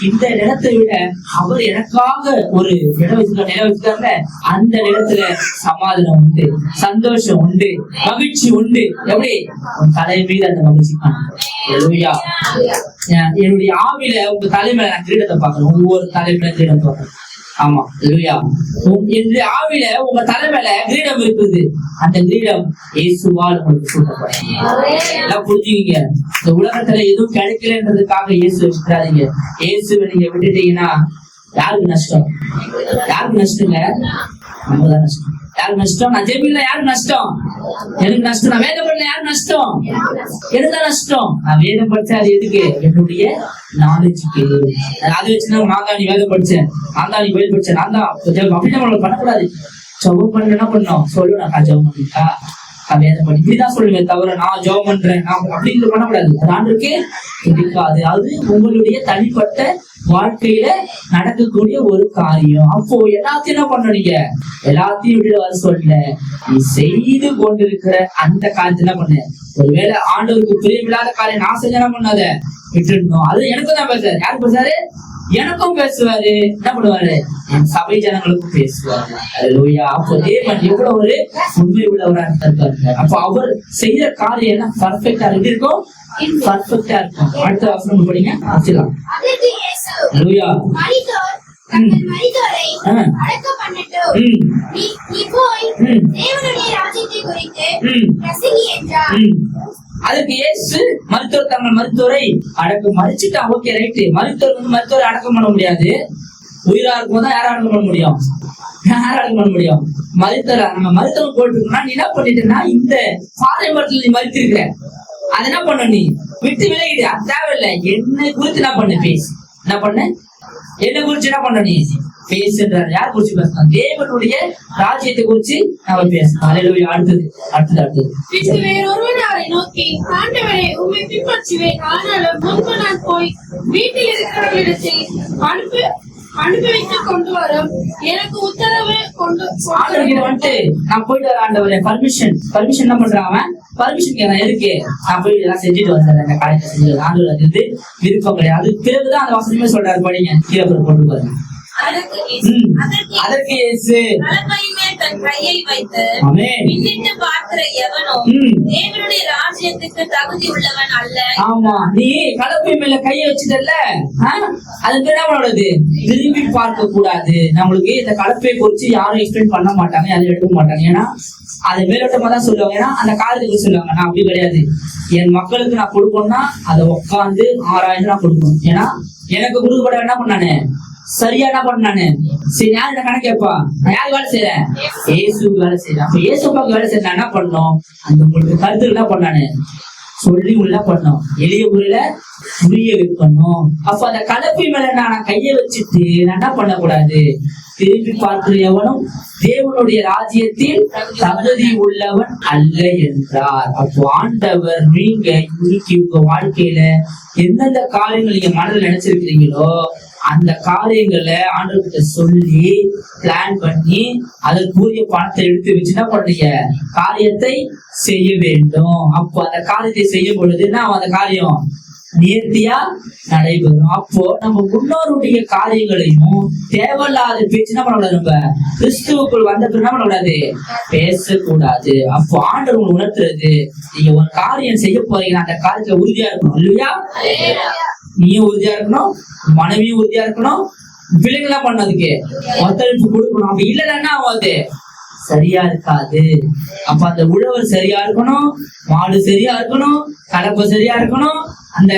இந்த நிலத்தை விட அவர் எனக்காக ஒரு இடம் வச்சுக்காங்க, அந்த நிலத்துல சமாதானம் உண்டு, சந்தோஷம் உண்டு, மகிழ்ச்சி உண்டு. எப்படி உன் தலை மீது அந்த மகிழ்ச்சி காணும். என்னுடைய ஆவில உங்க தலைமையில நான் கிரீடத்தை பார்க்கணும், ஒவ்வொரு தலைமையில கிரீடம் பார்க்கணும். ஆமா இல்லையா, என்று ஆவில உங்க தலைமையில கிரீடம் இருக்குது, அந்த கிரீடம் இயேசுவால் உங்களுக்கு சூட்டப்படும். புரிஞ்சுக்கீங்க, இந்த உலகத்துல எதுவும் கிடைக்கலன்றதுக்காக இயேசு விட்டுறாதீங்க. இயேசுவை நீங்க விட்டுட்டீங்கன்னா யாருக்கு நஷ்டம், யாருக்கு நஷ்டங்க, நம்மதான் நஷ்டம். யாருக்கு நஷ்டம், நான் ஜெபிக்கல யாருக்கு நஷ்டம், எனக்கு நஷ்டம். நான் வேதம் படிக்கல யாருக்கு நஷ்டம், எனக்கு நஷ்டம். நான் வேதம் படிச்சேன், அது எதுக்கு, என்னுடைய நாலேஜுக்கு. அதை வச்சுன்னா நான் தான் நீ வேதம் படிச்சேன், நான் தான் நீ வேதம் படிச்சேன், நான் தான் அப்படி நம்ம பண்ணக்கூடாது. ஜெபம் பண்ண என்ன பண்ணோம், சொல்லுவேன் நான் ஜெபம் பண்ணிட்டா வேதம் பண்ணி இப்படிதான் சொல்லுவேன் தவிர நான் ஜெபம் பண்றேன் அப்படின்னு பண்ணக்கூடாது. அது ஆண்டுக்கு பிடிக்காது. அது உங்களுடைய தனிப்பட்ட வாழ்க்கையில நடக்கக்கூடிய ஒரு காரியம். அப்போ எல்லாத்தையும் என்ன பண்ண, நீங்க எல்லாத்தையும் விட்டு வர சொல்ல, நீ செய்து கொண்டிருக்கிற அந்த காரியத்தை என்ன பண்ண, ஒருவேளை ஆண்டவருக்கு பிரியமில்லாத காரியம் நான் செஞ்ச என்ன பண்ணாத விட்டுடணும். அது எனக்கும் தான் பேசுறாரு. யாரு பேசுறாரு, எனக்கும் பேசுவாரு. என்ன பண்ணுவாரு, என் சபை ஜனங்களுக்கும் பேசுவாரு. அப்போ தேவன் எவ்வளவு ஒரு உண்மை உள்ளவரா இருக்காரு. அப்போ அவர் செய்யற காரியம் என்ன பர்ஃபெக்டா இருக்கும், பர்ஃபெக்டா இருக்கும். அடுத்த வசனம் படிங்க, வச்சுக்கலாம். அதுக்கு இயேசு மருத்துவர் தங்கள் மருத்துவரை அடக்கம் மறிச்சுட்டா. ஓகே ரைட்டு, மருத்துவர் மருத்துவரை அடக்கம் பண்ண முடியாது. உயிரா இருக்கும் தான் யாரும் அடக்கம் பண்ண முடியும், யாரும் அடக்கம் பண்ண முடியும். மருத்துவ நம்ம மருத்துவம் போட்டுருக்கோம்னா நீ என்ன பண்ணிட்டேன்னா, இந்த பாறை மரத்துல நீ மறுத்திருக்கிற, அதை என்ன பண்ண நீ விட்டு விலகிடு, அது தேவையில்லை. என்னை குறித்து என்ன பண்ணு பேசு, என்ன பண்ண என்ன குறிச்சு என்ன பண்ண நீ பேசுன்றார். யார் குறிச்சு பேசணும்? தேவனுடைய ராஜ்யத்தை குறிச்சு நம்ம பேசணும். அல்லேலூயா. அடுத்தது பின்பு வேறொருவன் அவரை நோக்கி, ஆண்டவரே, உம்மை பின்பற்றுவேன், ஆனாலும் முன்பு நான் போய் வீட்டில் இருக்கிறவர்களிடத்தில் அனுப்பி வைத்து கொண்டு வரும் எனக்கு உத்தரவு கொண்டு ஆண்டவர்கிட்ட வந்துட்டு நான் போயிட்டு வர ஆண்டவரே பர்மிஷன் என்ன பண்றான் அவன்? பர்மிஷன் கேட்கறான். எதுக்கு? நான் போய் இதெல்லாம் செஞ்சுட்டு வந்தேன், அந்த காரியத்தை செஞ்சு ஆண்டவர் அது விருப்பம் கிடையாது. அது பிறகுதான் அந்த வசனமே சொல்றாரு, படிங்க கீழே கொண்டு பாருங்க. அதற்கு இயேசு தன் கையை வைத்து பின்னிட்டு பார்க்கிற எவனும் தேவனுடைய ராஜ்யத்துக்கு தகுதி உள்ளவன் அல்ல. ஆமா, நீ கலப்பை மேல கையை வச்சுட்டல, அதுக்கு என்ன பண்ணுறது? திரும்பி பார்க்க கூடாது. நம்மளுக்கு இந்த கலப்பையை குறிச்சு யாரும் எக்ஸ்பிளைன் பண்ண மாட்டாங்க, யாரும் எடுக்க மாட்டாங்க. ஏன்னா அதை மேலோட்டமா தான் சொல்லுவாங்க. ஏன்னா அந்த காலத்துக்கு சொல்லுவாங்க. நான் அப்படி கிடையாது. என் மக்களுக்கு நான் கொடுக்கணும்னா அதை உட்காந்து ஆராய்ந்து நான் கொடுக்கணும். ஏன்னா எனக்கு கொடுக்கப்பட என்ன பண்ணானு சரியா என்ன பண்ணானு சரி, யாரு என்ன கணக்கு கேட்பா? நான் யாரு வேலை செய்யறேன்? இயேசுக்கு வேலை செய்யறேன். அப்ப இயேசுப்பாக்கு வேலை செய்ய என்ன பண்ணணும்? அந்த உங்களுக்கு கருத்து என்ன பண்ணானு சொல்லி உள்ள பண்ணோம், எளிய முறையில புரிய வைக்கணும். அப்ப அந்த கலப்பை மேல நான் கையை வச்சுட்டு நான் என்ன பண்ணக்கூடாது? திரும்பி பார்க்கிற எவனும் தேவனுடைய ராஜ்யத்தில் தகுதி உள்ளவன் அல்ல என்றார். அப்போ ஆண்டவர் நீங்க இன்னைக்கு உங்க வாழ்க்கையில எந்தெந்த காரியங்கள் நீங்க மனதில் நினைச்சிருக்கிறீங்களோ அந்த காரியங்களை ஆண்டவர்கிட்ட சொல்லி பிளான் பண்ணி அதற்குரிய பணத்தை எடுத்து வச்சு என்ன பண்றீங்க? காரியத்தை செய்ய வேண்டும். அப்போ அந்த காரியத்தை செய்யும் பொழுதுன்னா அந்த காரியம் நேர்த்தியா நடைபெறும். அப்போ நம்ம முன்னோருடைய காரியங்களையும் தேவையில்லாத பேச்சு என்ன பண்ணக்கூடாது? நம்ம கிறிஸ்துவுக்குள் வந்த பிறகு என்ன பண்ணக்கூடாது? பேசக்கூடாது. அப்போ ஆண்டவர் உணர்த்துறது, நீங்க ஒரு காரியம் செய்ய போறீங்கன்னா அந்த காரியத்துல உறுதியா இருக்கணும். இல்லையா? நீயும் உறுதியா இருக்கணும், மனைவியும் உறுதியா இருக்கணும், பிள்ளைங்களாம் பண்ணதுக்கு ஒத்துழைப்பு கொடுக்கணும். அப்படி இல்லைன்னா ஆகாது, சரியா இருக்காது. அப்ப அந்த உழவர் சரியா இருக்கணும், மாடு சரியா இருக்கணும், கலப்பை சரியா இருக்கணும், அந்த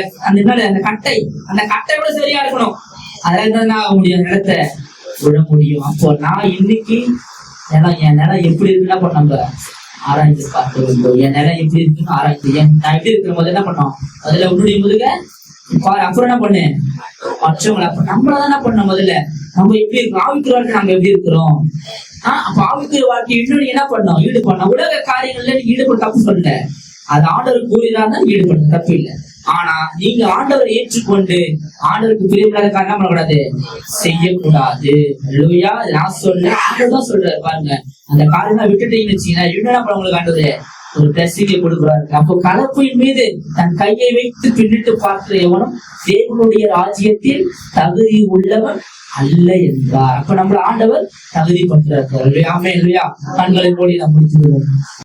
கட்டை கூட சரியா இருக்கணும். அதெல்லாம் ஆக முடியும், நிலத்தை விழ முடியும். அப்போ நான் இன்னைக்கு என் நிலம் எப்படி இருக்குன்னா நம்ம ஆராய்ச்சி பார்க்க வேண்டும். என் நிலம் எப்படி இருக்குன்னு ஆராய்ச்சி. நான் எப்படி இருக்கிற போது என்ன பண்ணோம்? அதுல உன்னுடைய முதுக பாரு. அப்புறம் என்ன பண்ணு? மற்றவங்களை அப்ப நம்மளதான் என்ன பண்ணோம்? முதல்ல நம்ம எப்படி இருக்கோம்? ஆவிக்குரிய வாழ்க்கை நம்ம எப்படி இருக்கிறோம்? அப்ப ஆவிக்குரிய வாழ்க்கை இன்னொன்னு என்ன பண்ணோம்? ஈடுபடணும். உலக காரியங்கள்ல நீங்க ஈடுபட தப்பு சொல்லல, அது ஆண்டவர் கூறிதான் தான் ஈடுபடுறது, தப்பு இல்லை. ஆனா நீங்க ஆண்டவரை ஏற்றுக்கொண்டு ஆண்டவருக்கு பிரியமில்லாத காரியம் என்ன பண்ணக்கூடாது? செய்யக்கூடாது. இல்லையா? நான் சொன்னேன், ஆண்டவர் தான் சொல்றாரு. பாருங்க, அந்த காரியம் விட்டுட்டீங்கன்னு வச்சீங்கன்னா என்ன பண்ண உங்களுக்கு ஆண்டவர் ஒரு பிளஸிங்கை கொடுக்குறாரு. அப்போ கலப்பையின் மீது தன் கையை வைத்து பின்னிட்டு பார்க்கிற எவனும் தேவனுடைய ராஜ்யத்தில் தகுதி உள்ளவன் அல்ல என்றார். அப்ப நம்மள ஆண்டவர் தகுதி பண்றாரு. இல்லையா? கண்களை மூடி நாம் முடிச்சுக்கிறோம்.